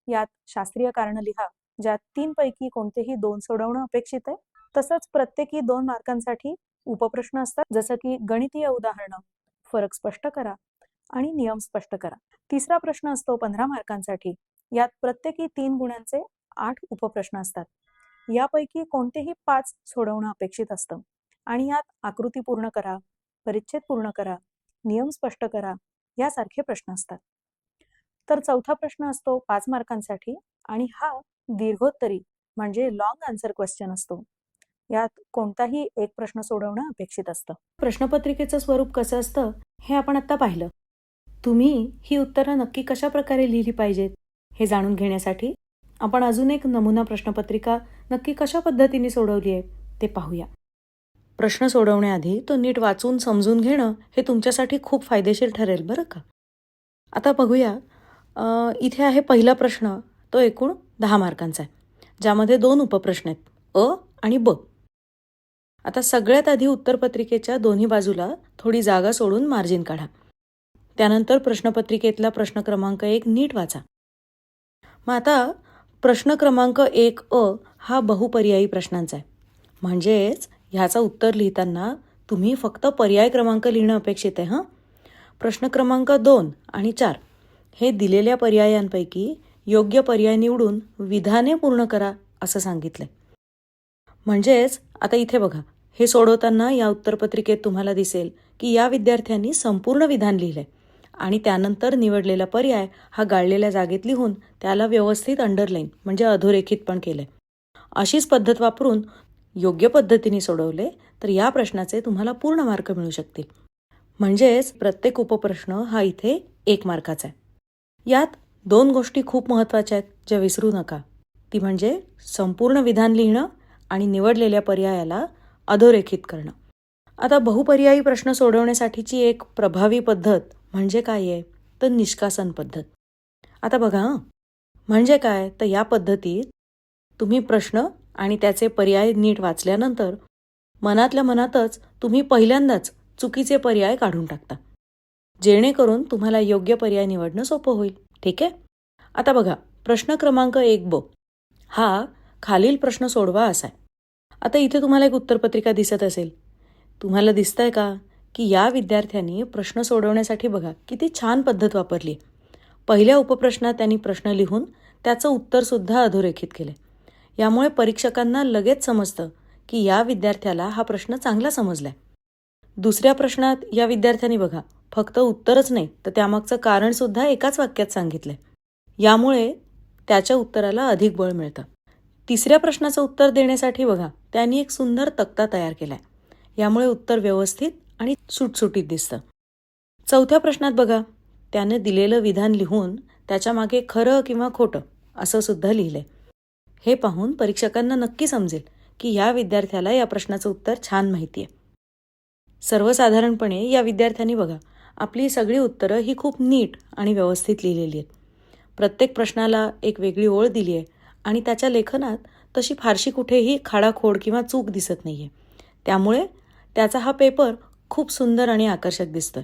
यात शास्त्रीय कारण लिहा, ज्यात 3 पैकी कोणतेही 2 सोडवणं अपेक्षित आहे. तसंच प्रत्येकी 2 मार्कांसाठी उपप्रश्न असतात, जसं की गणितीय उदाहरणं, फरक स्पष्ट करा आणि नियम स्पष्ट करा. तिसरा प्रश्न असतो 15 मार्कांसाठी. यात प्रत्येकी 3 गुणांचे 8 उपप्रश्न असतात. यापैकी कोणतेही 5 सोडवणं अपेक्षित असतं आणि यात आकृती पूर्ण करा, परिच्छेद पूर्ण करा, नियम स्पष्ट करा यासारखे प्रश्न असतात. तर चौथा प्रश्न असतो 5 मार्कांसाठी आणि हा दीर्घोत्तरी म्हणजे लॉंग आन्सर क्वेश्चन असतो. यात कोणताही एक प्रश्न सोडवणं अपेक्षित असतं. प्रश्नपत्रिकेचं स्वरूप कसं असतं हे आपण आत्ता पाहिलं. तुम्ही ही उत्तरं नक्की कशा प्रकारे लिहिली पाहिजेत हे जाणून घेण्यासाठी आपण अजून एक नमुना प्रश्नपत्रिका नक्की कशा पद्धतीने सोडवली आहे ते पाहूया. प्रश्न सोडवण्याआधी तो नीट वाचून समजून घेणं हे तुमच्यासाठी खूप फायदेशीर ठरेल बरं का. आता बघूया, इथे आहे पहिला प्रश्न, तो एकूण 10 मार्कांचा आहे, ज्यामध्ये 2 उपप्रश्न आहेत, अ आणि ब. आता सगळ्यात आधी उत्तरपत्रिकेच्या दोन्ही बाजूला थोडी जागा सोडून मार्जिन काढा. त्यानंतर प्रश्नपत्रिकेतला प्रश्न क्रमांक 1 नीट वाचा. मग आता प्रश्न क्रमांक 1 हा बहुपर्यायी प्रश्नांचा आहे, म्हणजेच ह्याचं उत्तर लिहिताना तुम्ही फक्त पर्याय क्रमांक लिहिणं अपेक्षित आहे. प्रश्न क्रमांक 2 आणि 4 हे दिलेल्या पर्यायांपैकी योग्य पर्याय निवडून विधाने पूर्ण करा असं सांगितलंय. म्हणजेच आता इथे बघा, हे सोडवताना या उत्तरपत्रिकेत तुम्हाला दिसेल की या विद्यार्थ्यांनी संपूर्ण विधान लिहिलंय आणि त्यानंतर निवडलेला पर्याय हा गाळलेल्या जागेत लिहून त्याला व्यवस्थित अंडरलाईन म्हणजे अधोरेखित पण केलंय. अशीच पद्धत वापरून योग्य पद्धतीने सोडवले तर या प्रश्नाचे तुम्हाला पूर्ण मार्क मिळू शकतील. म्हणजेच प्रत्येक उपप्रश्न हा इथे 1 मार्काचा आहे. यात 2 गोष्टी खूप महत्त्वाच्या आहेत ज्या विसरू नका. ती म्हणजे संपूर्ण विधान लिहिणं आणि निवडलेल्या पर्यायाला अधोरेखित करणं. आता बहुपर्यायी प्रश्न सोडवण्यासाठीची एक प्रभावी पद्धत म्हणजे काय आहे तर निष्कासन पद्धत. आता बघा म्हणजे काय तर या पद्धतीत तुम्ही प्रश्न आणि त्याचे पर्याय नीट वाचल्यानंतर मनातल्या मनातच तुम्ही पहिल्यांदाच चुकीचे पर्याय काढून टाकता, जेणेकरून तुम्हाला योग्य पर्याय निवडणं सोपं होईल. ठीक आहे. आता बघा प्रश्न क्रमांक 1 हा खालील प्रश्न सोडवा असा आहे. आता इथे तुम्हाला एक उत्तरपत्रिका दिसत असेल. तुम्हाला दिसतंय का की या विद्यार्थ्यांनी प्रश्न सोडवण्यासाठी बघा किती छान पद्धत वापरली. पहिल्या उपप्रश्नात त्यांनी प्रश्न लिहून त्याचं उत्तरसुद्धा अधोरेखित केलं. यामुळे परीक्षकांना लगेच समजतं की या विद्यार्थ्याला हा प्रश्न चांगला समजलाय. दुसऱ्या प्रश्नात या विद्यार्थ्यांनी बघा फक्त उत्तरच नाही तर त्यामागचं कारणसुद्धा एकाच वाक्यात सांगितलंय. यामुळे त्याच्या उत्तराला अधिक बळ मिळतं. तिसऱ्या प्रश्नाचं उत्तर देण्यासाठी बघा त्यांनी एक सुंदर तक्ता तयार केलाय. यामुळे उत्तर व्यवस्थित आणि सुटसुटीत दिसतं. चौथ्या प्रश्नात बघा त्याने दिलेलं विधान लिहून त्याच्या मागे खरं किंवा खोटं असं सुद्धा लिहिलंय. हे पाहून परीक्षकांना नक्की समजेल की या विद्यार्थ्याला या प्रश्नाचं उत्तर छान माहिती आहे. सर्वसाधारणपणे या विद्यार्थ्यांनी बघा आपली सगळी उत्तरं ही खूप नीट आणि व्यवस्थित लिहिलेली आहेत. प्रत्येक प्रश्नाला एक वेगळी ओळ दिली आहे आणि त्याच्या लेखनात तशी फारशी कुठेही खाडाखोड किंवा चूक दिसत नाहीये. त्यामुळे त्याचा हा पेपर खूप सुंदर आणि आकर्षक दिसतोय.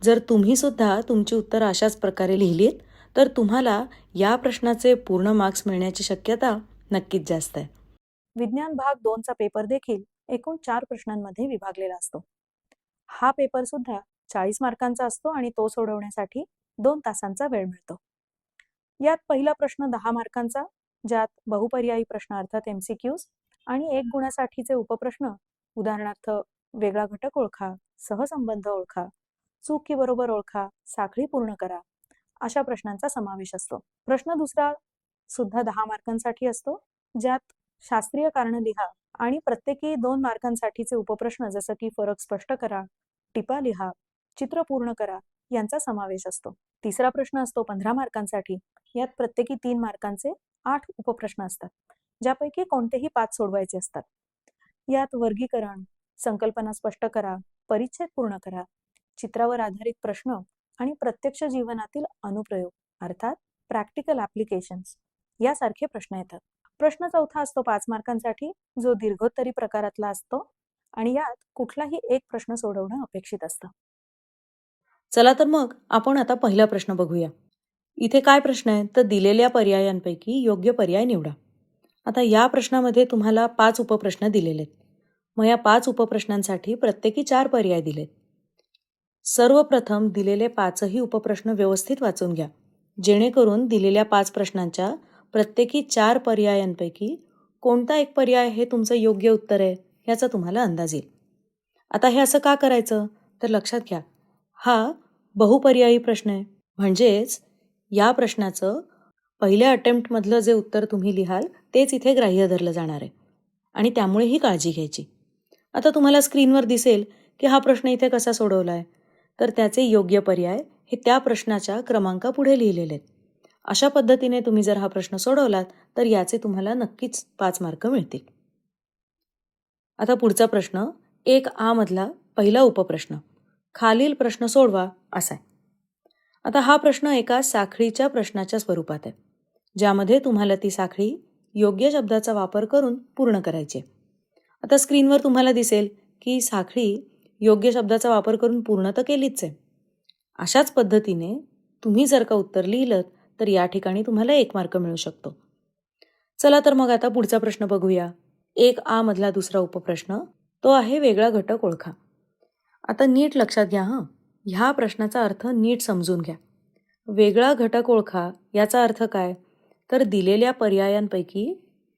जर तुम्ही सुद्धा तुमची उत्तरं अशाच प्रकारे लिहिलीत तर तुम्हाला या प्रश्नाचे पूर्ण मार्क्स मिळण्याची शक्यता नक्कीच जास्त आहे. विज्ञान भाग 2चा पेपर देखील एकूण 4 प्रश्नांमध्ये विभागलेला असतो. हा पेपर सुद्धा 40 मार्कांचा असतो आणि तो सोडवण्यासाठी 2 तासांचा वेळ मिळतो. यात पहिला प्रश्न 10 मार्कांचा, ज्यात बहुपर्यायी प्रश्न अर्थात MCQs आणि 1 गुणासाठीचे उपप्रश्न, उदाहरणार्थ वेगळा घटक ओळखा, सहसंबंध ओळखा, चूक की बरोबर ओळखा, साखळी पूर्ण करा, अशा प्रश्नांचा समावेश असतो. प्रश्न दुसरा सुद्धा 10 मार्कांसाठी असतो, ज्यात शास्त्रीय कारणं लिहा आणि प्रत्येकी 2 मार्कांसाठीचे उपप्रश्न जसं की फरक स्पष्ट करा, टिपा लिहा, चित्र पूर्ण करा यांचा समावेश असतो. तिसरा प्रश्न असतो 15 मार्कांसाठी. यात प्रत्येकी 3 मार्कांचे 8 उपप्रश्न असतात, ज्यापैकी कोणतेही 5 सोडवायचे असतात. यात वर्गीकरण, संकल्पना स्पष्ट करा, परिच्छेद पूर्ण करा, चित्रावर आधारित प्रश्न आणि प्रत्यक्ष जीवनातील अनुप्रयोग अर्थात प्रॅक्टिकल ॲप्लिकेशन्स यासारखे प्रश्न येतात. प्रश्न चौथा असतो 5 मार्कांसाठी, जो दीर्घोत्तरी प्रकारातला असतो आणि यात कुठलाही एक प्रश्न सोडवणं अपेक्षित असतं. चला तर मग आपण आता पहिला प्रश्न बघूया. इथे काय प्रश्न आहे तर दिलेल्या पर्यायांपैकी योग्य पर्याय निवडा. आता या प्रश्नामध्ये तुम्हाला 5 उपप्रश्न दिलेले आहेत. मग या 5 उपप्रश्नांसाठी प्रत्येकी 4 पर्याय दिलेत. सर्वप्रथम दिलेले 5ही उपप्रश्न व्यवस्थित वाचून घ्या, जेणेकरून दिलेल्या 5 प्रश्नांच्या प्रत्येकी 4 पर्यायांपैकी कोणता एक पर्याय हे तुमचं योग्य उत्तर आहे याचा तुम्हाला अंदाज येईल. आता हे असं का करायचं तर लक्षात घ्या हा बहुपर्यायी प्रश्न आहे. म्हणजेच या प्रश्नाचं पहिल्या अटेम्प्टमधलं जे उत्तर तुम्ही लिहाल तेच इथे ग्राह्य धरलं जाणार आहे आणि त्यामुळे ही काळजी घ्यायची. आता तुम्हाला स्क्रीनवर दिसेल की हा प्रश्न इथे कसा सोडवला आहे तर त्याचे योग्य पर्याय हे त्या प्रश्नाच्या क्रमांकापुढे लिहिलेले आहेत. अशा पद्धतीने तुम्ही जर हा प्रश्न सोडवलात तर याचे तुम्हाला नक्कीच 5 मार्क मिळतील. आता पुढचा प्रश्न 1A मधला पहिला उपप्रश्न, खालील प्रश्न सोडवा असा आहे. आता हा प्रश्न एका साखळीच्या प्रश्नाच्या स्वरूपात आहे, ज्यामध्ये तुम्हाला ती साखळी योग्य शब्दाचा वापर करून पूर्ण करायची आहे. आता स्क्रीनवर तुम्हाला दिसेल की साखळी योग्य शब्दाचा वापर करून पूर्ण तर केलीच आहे. अशाच पद्धतीने तुम्ही जर का उत्तर लिहिलं तर या ठिकाणी तुम्हाला 1 मार्क मिळू शकतो. चला तर मग आता पुढचा प्रश्न बघूया. 1A मधला दुसरा उपप्रश्न तो आहे वेगळा घटक ओळखा. आता नीट लक्षात घ्या ह्या प्रश्नाचा अर्थ नीट समजून घ्या. वेगळा घटक ओळखा याचा अर्थ काय तर दिलेल्या पर्यायांपैकी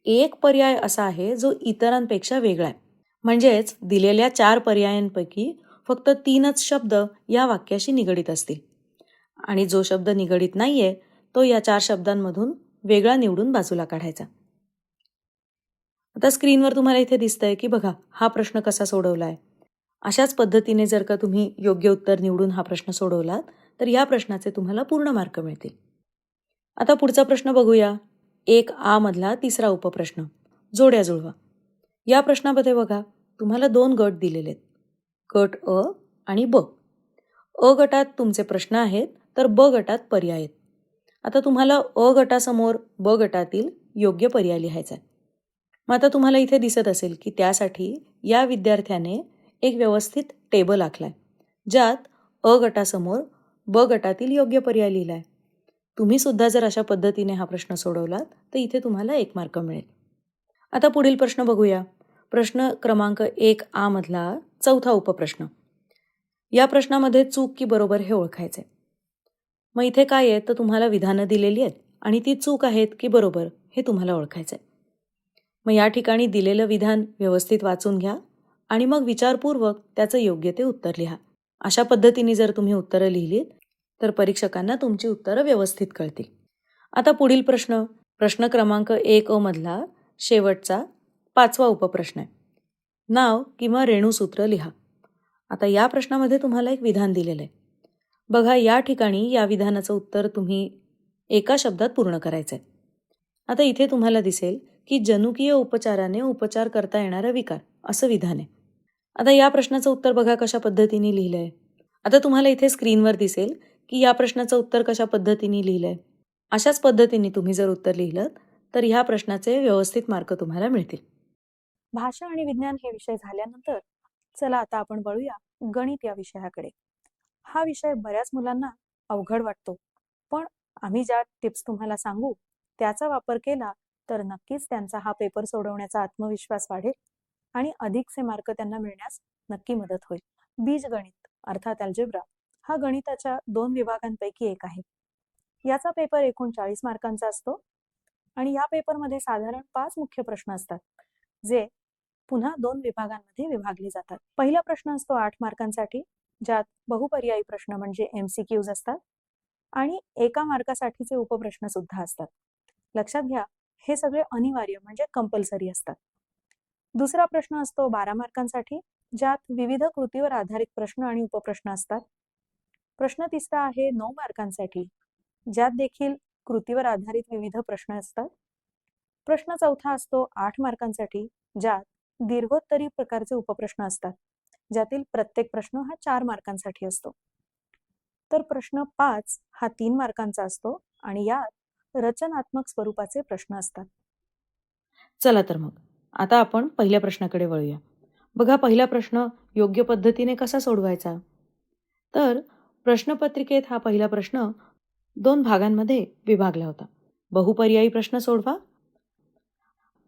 एक पर्याय असा आहे जो इतरांपेक्षा वेगळा आहे. म्हणजेच दिलेल्या 4 पर्यायांपैकी फक्त 3च शब्द या वाक्याशी निगडीत असतील आणि जो शब्द निगडीत नाहीये तो या 4 शब्दांमधून वेगळा निवडून बाजूला काढायचा. आता स्क्रीनवर तुम्हाला इथे दिसतंय की बघा हा प्रश्न कसा सोडवलाय. अशाच पद्धतीने जर का तुम्ही योग्य उत्तर निवडून हा प्रश्न सोडवलात तर या प्रश्नाचे तुम्हाला पूर्ण मार्क मिळतील. आता पुढचा प्रश्न बघूया. 1A मधला तिसरा उपप्रश्न, जोड्या जुळवा. या प्रश्नामध्ये बघा तुम्हाला 2 गट दिलेले आहेत, गट अ आणि ब. अ गटात तुमचे प्रश्न आहेत तर ब गटात पर्याय आहेत. आता तुम्हाला अ गटासमोर ब गटातील योग्य पर्याय लिहायचा आहे. मग आता तुम्हाला इथे दिसत असेल की त्यासाठी या विद्यार्थ्याने एक व्यवस्थित टेबल आखलाय, ज्यात अ गटासमोर ब गटातील योग्य पर्याय लिहिलाय. तुम्ही सुद्धा जर अशा पद्धतीने हा प्रश्न सोडवलात तर इथे तुम्हाला 1 मार्क मिळेल. आता पुढील प्रश्न बघूया. प्रश्न क्रमांक 1A मधला चौथा उपप्रश्न. या प्रश्नामध्ये चूक की बरोबर हे ओळखायचे. मग इथे काय आहे तर तुम्हाला विधानं दिलेली आहेत आणि ती चूक आहेत की बरोबर हे तुम्हाला ओळखायचं आहे. मग या ठिकाणी दिलेलं विधान व्यवस्थित वाचून घ्या आणि मग विचारपूर्वक त्याचं योग्य ते उत्तर लिहा. अशा पद्धतीने जर तुम्ही उत्तरं लिहिलीत तर परीक्षकांना तुमची उत्तरं व्यवस्थित कळतील. आता पुढील प्रश्न, प्रश्न क्रमांक 1A मधला शेवटचा 5वा उपप्रश्न आहे. नाव किंवा रेणूसूत्र लिहा. आता या प्रश्नामध्ये तुम्हाला एक विधान दिलेलं आहे. बघा, या ठिकाणी या विधानाचं उत्तर तुम्ही एका शब्दात पूर्ण करायचं आहे. आता इथे तुम्हाला दिसेल की जनुकीय उपचाराने उपचार करता येणारा विकार असं विधान आहे. आता या प्रश्नाचं उत्तर बघा कशा पद्धतीने लिहिलंय. आता तुम्हाला इथे स्क्रीनवर दिसेल की या प्रश्नाचं उत्तर कशा पद्धतीने लिहिलंय. अशाच पद्धतीने तुम्ही जर उत्तर लिहिलं तर ह्या प्रश्नाचे व्यवस्थित मार्क तुम्हाला मिळतील. भाषा आणि विज्ञान हे विषय झाल्यानंतर चला आता आपण वळूया गणित या विषयाकडे. हा विषय बऱ्याच मुलांना अवघड वाटतो, पण आम्ही ज्या टिप्स तुम्हाला सांगू त्याचा वापर केला तर नक्कीच त्यांचा हा पेपर सोडवण्याचा आत्मविश्वास वाढेल आणि अधिकचे मार्क त्यांना मिळण्यास नक्की मदत होईल. बीजगणित अर्थात अल्जेब्रा हा गणिताच्या 2 विभागांपैकी एक आहे. याचा पेपर एकूण 40 मार्कांचा असतो आणि या पेपरमध्ये साधारण 5 मुख्य प्रश्न असतात, जे पुन्हा 2 विभागांमध्ये विभागले जातात. पहिला प्रश्न असतो 8 मार्कांसाठी, ज्यात बहुपर्यायी प्रश्न म्हणजे MCQs असतात आणि 1 मार्कासाठीचे उपप्रश्न सुद्धा असतात. लक्षात घ्या, हे सगळे अनिवार्य म्हणजे कंपल्सरी असतात. दुसरा प्रश्न असतो 12 मार्कांसाठी, ज्यात विविध कृतीवर आधारित प्रश्न आणि उपप्रश्न असतात. प्रश्न तिसरा आहे 9 मार्कांसाठी, ज्यात देखील कृतीवर आधारित विविध प्रश्न असतात. प्रश्न चौथा असतो 8 मार्कांसाठी, ज्यात दीर्घोत्तरी प्रकारचे उपप्रश्न असतात, ज्यातील प्रत्येक प्रश्न हा 4 मार्कांसाठी असतो. तर प्रश्न 5 हा 3 मार्कांचा असतो आणि यात रचनात्मक स्वरूपाचे प्रश्न असतात. चला तर मग आता आपण पहिल्या प्रश्नाकडे वळूया. बघा, पहिला प्रश्न योग्य पद्धतीने कसा सोडवायचा. तर प्रश्नपत्रिकेत हा पहिला प्रश्न 2 भागांमध्ये विभागला होता. बहुपर्यायी प्रश्न सोडवा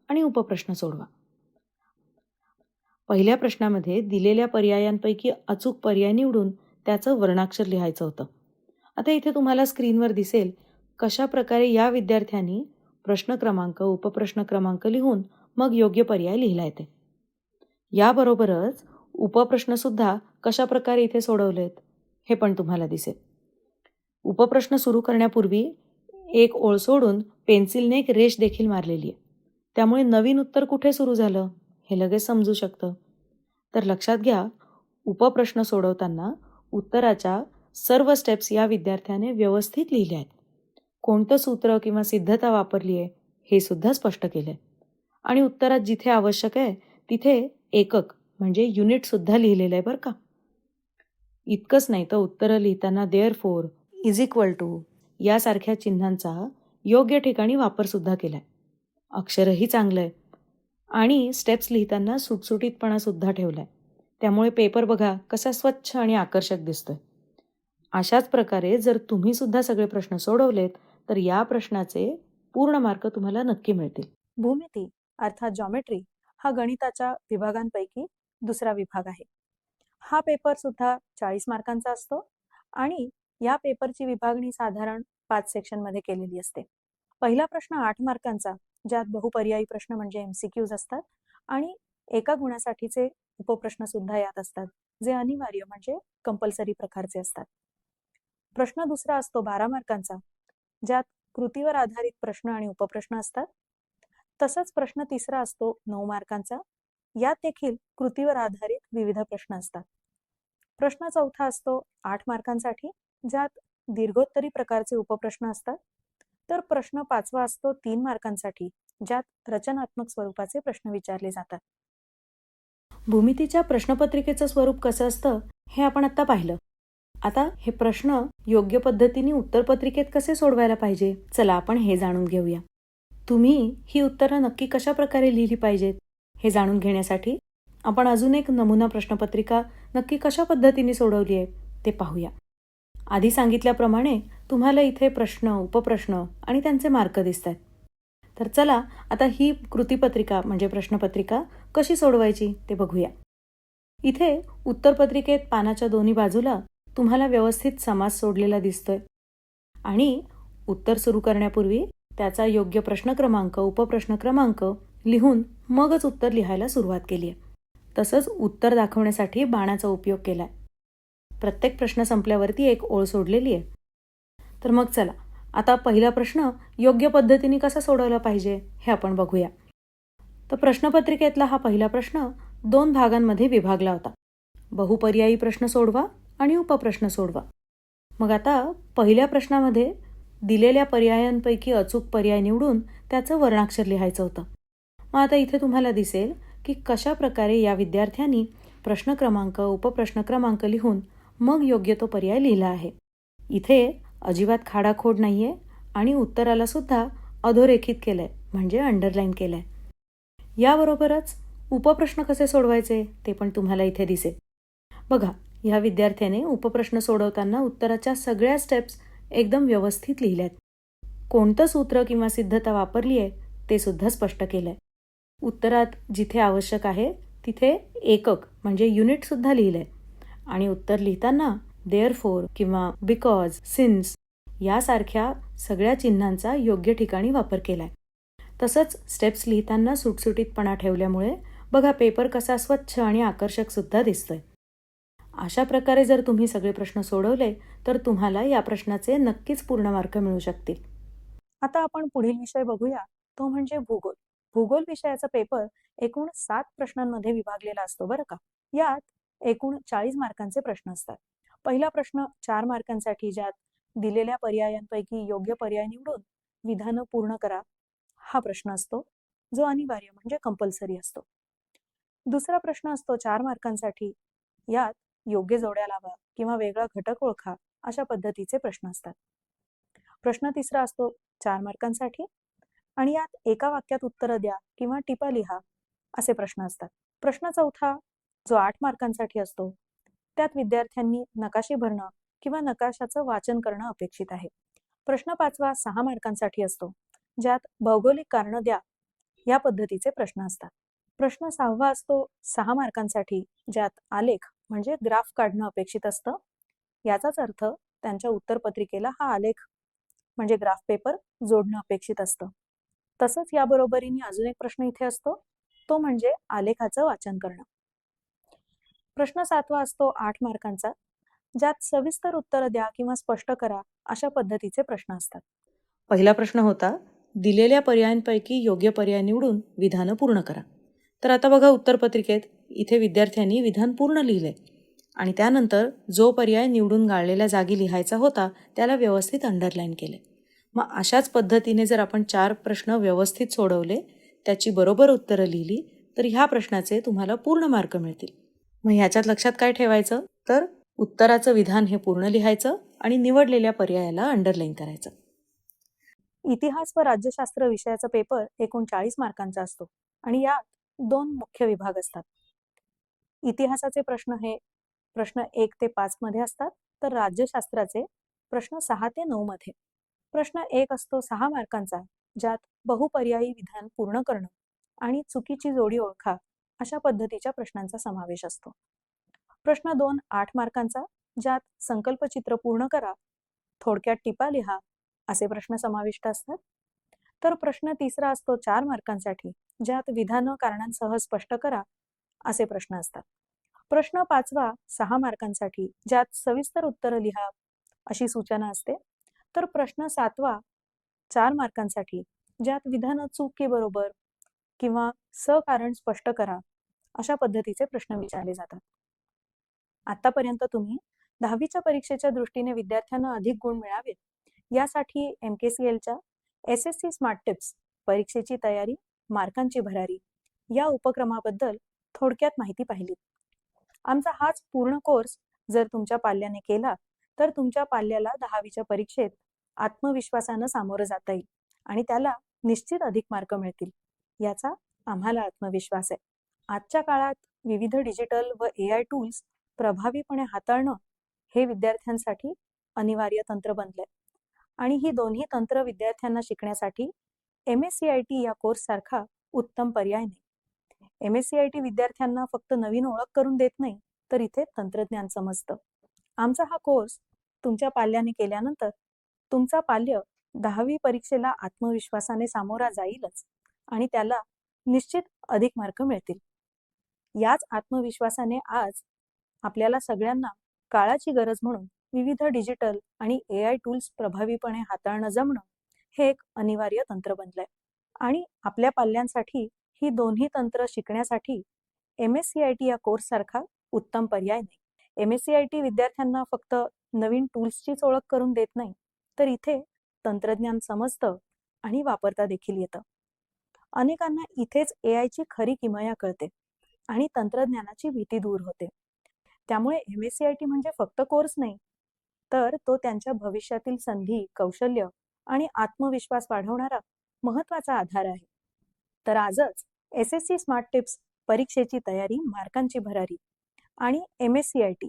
आणि उपप्रश्न सोडवा. पहिल्या प्रश्नामध्ये दिलेल्या पर्यायांपैकी अचूक पर्याय निवडून त्याचं वर्णाक्षर लिहायचं होतं. आता इथे तुम्हाला स्क्रीनवर दिसेल कशा प्रकारे या विद्यार्थ्यांनी प्रश्न क्रमांक, उपप्रश्न क्रमांक लिहून मग योग्य पर्याय लिहिला आहे. याबरोबरच उपप्रश्नसुद्धा कशा प्रकारे इथे सोडवलेत हे पण तुम्हाला दिसेल. उपप्रश्न सुरू करण्यापूर्वी एक ओळ सोडून पेन्सिलने एक रेष देखील मारलेली आहे. त्यामुळे नवीन उत्तर कुठे सुरू झालं हे लगेच समजू शकतं. तर लक्षात घ्या, उपप्रश्न सोडवताना उत्तराच्या सर्व स्टेप्स या विद्यार्थ्याने व्यवस्थित लिहिल्या आहेत. कोणतं सूत्र किंवा सिद्धता वापरली आहे हे सुद्धा स्पष्ट केलंय आणि उत्तरात जिथे आवश्यक आहे तिथे एकक म्हणजे युनिट सुद्धा लिहिलेलं आहे बरं का. इतकंच नाही तर उत्तरं लिहिताना देअरफोर, इज इक्वल टू यासारख्या चिन्हांचा योग्य ठिकाणी वापर सुद्धा केलाय. अक्षरही चांगलं आहे आणि स्टेप्स लिहिताना सुटसुटीतपणा सुद्धा ठेवलाय. त्यामुळे पेपर बघा कसा स्वच्छ आणि आकर्षक दिसतोय. अशाच प्रकारे जर तुम्ही सुद्धा सगळे प्रश्न सोडवलेत तर या प्रश्नाचे पूर्ण मार्क तुम्हाला नक्की मिळतील. भूमिती अर्थात जॉमेट्री हा गणिताच्या विभागांपैकी दुसरा विभाग आहे. हा पेपर सुद्धा 40 मार्कांचा असतो आणि या पेपरची विभागणी साधारण 5 सेक्शनमध्ये केलेली असते. पहिला प्रश्न 8 मार्कांचा, ज्यात बहुपर्यायी प्रश्न म्हणजे MCQs असतात आणि 1 गुणासाठीचे उपप्रश्न सुद्धा यात असतात, जे अनिवार्य म्हणजे कंपल्सरी प्रकारचे असतात. प्रश्न दुसरा असतो 12 मार्कांचा, ज्यात कृतीवर आधारित प्रश्न आणि उपप्रश्न असतात. तसंच प्रश्न तिसरा असतो 9 मार्कांचा, यात देखील कृतीवर आधारित विविध प्रश्न असतात. प्रश्न चौथा असतो 8 मार्कांसाठी, ज्यात दीर्घोत्तरी प्रकारचे उपप्रश्न असतात. तर प्रश्न 5वा असतो 3 मार्कांसाठी, ज्यात रचनात्मक स्वरूपाचे प्रश्न विचारले जातात. भूमितीच्या प्रश्नपत्रिकेचं स्वरूप कसं असतं हे आपण आता पाहिलं. आता हे प्रश्न योग्य पद्धतीने उत्तरपत्रिकेत कसे सोडवायला पाहिजे, चला आपण हे जाणून घेऊया. तुम्ही ही उत्तरं नक्की कशा प्रकारे लिहिली पाहिजेत हे जाणून घेण्यासाठी आपण अजून एक नमुना प्रश्नपत्रिका नक्की कशा पद्धतीने सोडवली आहे ते पाहूया. आधी सांगितल्याप्रमाणे तुम्हाला इथे प्रश्न, उपप्रश्न आणि त्यांचे मार्क दिसतात. तर चला आता ही कृतीपत्रिका म्हणजे प्रश्नपत्रिका कशी सोडवायची ते बघूया. इथे उत्तरपत्रिकेत पानाच्या दोन्ही बाजूला तुम्हाला व्यवस्थित समास सोडलेला दिसतोय आणि उत्तर सुरू करण्यापूर्वी त्याचा योग्य प्रश्न क्रमांक, उपप्रश्न क्रमांक लिहून मगच उत्तर लिहायला सुरुवात केली आहे. तसंच उत्तर दाखवण्यासाठी बाणाचा उपयोग केलाय. प्रत्येक प्रश्न संपल्यावरती एक ओळ सोडलेली आहे. तर मग चला आता पहिला प्रश्न योग्य पद्धतीने कसा सोडवला पाहिजे हे आपण बघूया. तर प्रश्नपत्रिकेतला हा पहिला प्रश्न 2 भागांमध्ये विभागला होता. बहुपर्यायी प्रश्न सोडवा आणि उपप्रश्न सोडवा. मग आता पहिल्या प्रश्नामध्ये दिलेल्या पर्यायांपैकी अचूक पर्याय निवडून त्याचं वर्णाक्षर लिहायचं होतं. मग आता इथे तुम्हाला दिसेल की कशा प्रकारे या विद्यार्थ्यांनी प्रश्न क्रमांक, उपप्रश्न क्रमांक लिहून मग योग्य तो पर्याय लिहिला आहे. इथे अजिबात खाडाखोड नाहीये आणि उत्तराला सुद्धा अधोरेखित केलंय म्हणजे अंडरलाईन केलंय. याबरोबरच उपप्रश्न कसे सोडवायचे ते पण तुम्हाला इथे दिसेल. बघा, ह्या विद्यार्थ्याने उपप्रश्न सोडवताना उत्तराच्या सगळ्या स्टेप्स एकदम व्यवस्थित लिहिल्यात. कोणतं सूत्र किंवा सिद्धता वापरली आहे ते सुद्धा स्पष्ट केलंय. उत्तरात जिथे आवश्यक आहे तिथे एकक म्हणजे युनिट सुद्धा लिहिलंय आणि उत्तर लिहिताना देअरफोर किंवा बिकॉज, सिन्स यासारख्या सगळ्या चिन्हांचा योग्य ठिकाणी वापर केलाय. तसंच स्टेप्स लिहिताना सुटसुटीतपणा ठेवल्यामुळे बघा पेपर कसा स्वच्छ आणि आकर्षक सुद्धा दिसतोय. अशा प्रकारे जर तुम्ही सगळे प्रश्न सोडवले तर तुम्हाला या प्रश्नाचे नक्कीच पूर्ण मार्क मिळू शकतील. आता आपण पुढील विषय बघूया, तो म्हणजे भूगोल. भूगोल विषयाचा पेपर एकूण 7 प्रश्नांमध्ये विभागलेला असतो बरं का. यात एकूण 40 मार्कांचे प्रश्न असतात. पहिला प्रश्न 4 मार्कांसाठी, ज्यात दिलेल्या पर्यायांपैकी योग्य पर्याय निवडून विधानं पूर्ण करा हा प्रश्न असतो, जो अनिवार्य म्हणजे कंपल्सरी असतो. दुसरा प्रश्न असतो 4 मार्कांसाठी, यात योग्य जोड्या लावा किंवा वेगळा घटक ओळखा अशा पद्धतीचे प्रश्न असतात. प्रश्न तिसरा असतो 4 मार्कांसाठी आणि यात एका वाक्यात उत्तरं द्या किंवा टिपा लिहा असे प्रश्न असतात. प्रश्न चौथा जो 8 मार्कांसाठी असतो, त्यात विद्यार्थ्यांनी नकाशे भरणं किंवा नकाशाचं वाचन करणं अपेक्षित आहे. प्रश्न पाचवा 6 मार्कांसाठी असतो, ज्यात भौगोलिक कारणं द्या या पद्धतीचे प्रश्न असतात. प्रश्न 6वा असतो 6 मार्कांसाठी, ज्यात आलेख म्हणजे ग्राफ काढणं अपेक्षित असतं. याचाच अर्थ त्यांच्या उत्तरपत्रिकेला हा आलेख म्हणजे ग्राफ पेपर जोडणं अपेक्षित असतं. तसंच याबरोबरीने अजून एक प्रश्न इथे असतो, तो म्हणजे आलेखाचं वाचन करणं. प्रश्न 7वा असतो 8 मार्कांचा, ज्यात सविस्तर उत्तर द्या किंवा स्पष्ट करा अशा पद्धतीचे प्रश्न असतात. पहिला प्रश्न होता दिलेल्या पर्यायांपैकी योग्य पर्याय निवडून विधानं पूर्ण करा. तर आता बघा उत्तरपत्रिकेत इथे विद्यार्थ्यांनी विधान पूर्ण लिहिलंय आणि त्यानंतर जो पर्याय निवडून गाळलेल्या जागी लिहायचा होता त्याला व्यवस्थित अंडरलाईन केले. मग अशाच पद्धतीने जर आपण 4 प्रश्न व्यवस्थित सोडवले, त्याची बरोबर उत्तरं लिहिली तर ह्या प्रश्नाचे तुम्हाला पूर्ण मार्क मिळतील. मग ह्याच्यात लक्षात काय ठेवायचं, तर उत्तराचं विधान हे पूर्ण लिहायचं आणि निवडलेल्या पर्यायाला अंडरलाईन करायचं. इतिहास व राज्यशास्त्र विषयाचा पेपर एकूण 40 मार्कांचा असतो आणि यात 2 मुख्य विभाग असतात. इतिहासाचे प्रश्न हे प्रश्न 1 ते 5 मध्ये असतात, तर राज्यशास्त्राचे प्रश्न 6 ते 9 मध्ये. प्रश्न 1 असतो 6 मार्कांचा, ज्यात बहुपर्यायी विधान पूर्ण करणं आणि चुकीची जोडी ओळखा अशा पद्धतीच्या प्रश्नांचा समावेश असतो. प्रश्न 2 8 मार्कांचा, ज्यात संकल्पचित्र पूर्ण करा, थोडक्यात टिपा लिहा असे प्रश्न समाविष्ट असतात. तर प्रश्न 3 असतो 4 मार्कांसाठी, ज्यात विधानं कारणांसह स्पष्ट करा असे प्रश्न असतात. प्रश्न 5 6 मार्कांसाठी, ज्यात सविस्तर उत्तरं लिहा अशी सूचना असते. तर प्रश्न 7 4 मार्कांसाठी, ज्यात विधानं चूक की बरोबर किंवा सकारण स्पष्ट करा अशा पद्धतीचे प्रश्न विचारले जातात. आतापर्यंत तुम्ही 10वीच्या परीक्षेच्या दृष्टीने विद्यार्थ्यांना अधिक गुण मिळावेत यासाठी MKCLच्या SSC स्मार्ट टिप्स परीक्षेची तयारी, मार्कांची भरारी या उपक्रमाबद्दल थोडक्यात माहिती पाहिली. आमचा हाच पूर्ण कोर्स जर तुमच्या पाल्याने केला तर तुमच्या पाल्याला 10वीच्या परीक्षेत आत्मविश्वासानं सामोरं जाता येईल आणि त्याला निश्चित अधिक मार्क मिळतील याचा आम्हाला आत्मविश्वास आहे. आजच्या काळात विविध डिजिटल व AI टूल्स प्रभावीपणे हाताळणं हे विद्यार्थ्यांसाठी अनिवार्य तंत्र बनलंय आणि ही दोन्ही तंत्र विद्यार्थ्यांना शिकण्यासाठी MSCIT या कोर्स सारखा उत्तम पर्याय नाही. MSCIT विद्यार्थ्यांना फक्त नवीन ओळख करून देत नाही, तर इथे तंत्रज्ञान समजतं. आमचा हा कोर्स तुमच्या पाल्याने केल्यानंतर तुमचा पाल्य 10वी परीक्षेला आत्मविश्वासाने सामोरा जाईलच आणि त्याला निश्चित अधिक मार्क मिळतील. याच आत्मविश्वासाने आज आपल्याला सगळ्यांना काळाची गरज म्हणून विविध डिजिटल आणि AI टूल्स प्रभावीपणे हाताळणं जमणं हे एक अनिवार्य तंत्र बनलंय आणि आपल्या पाल्यांसाठी ही दोन्ही तंत्र शिकण्यासाठी MSCIT या कोर्स सारखा उत्तम पर्याय नाही. MSCIT विद्यार्थ्यांना फक्त नवीन टूल्सचीच ओळख करून देत नाही, तर इथे तंत्रज्ञान समजतं आणि वापरता देखील येतं. अनेकांना इथेच AIची खरी किमया कळते आणि तंत्रज्ञानाची भीती दूर होते. त्यामुळे MSCIT म्हणजे फक्त कोर्स नाही, तर तो त्यांच्या भविष्यातील संधी, कौशल्य आणि आत्मविश्वास वाढवणारा महत्वाचा आधार आहे. तर आजच SSC स्मार्ट टिप्स परीक्षेची तयारी, मार्कांची भरारी आणि MSCIT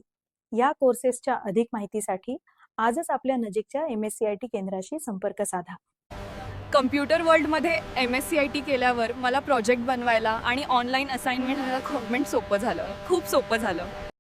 या कोर्सेसच्या अधिक माहितीसाठी आजच आपल्या नजीकच्या MSCIT केंद्राशी संपर्क साधा. कम्प्युटर वर्ल्डमध्ये MSCIT केल्यावर मला प्रोजेक्ट बनवायला आणि ऑनलाईन असाइनमेंट सोपं झालं, खूप सोपं झालं.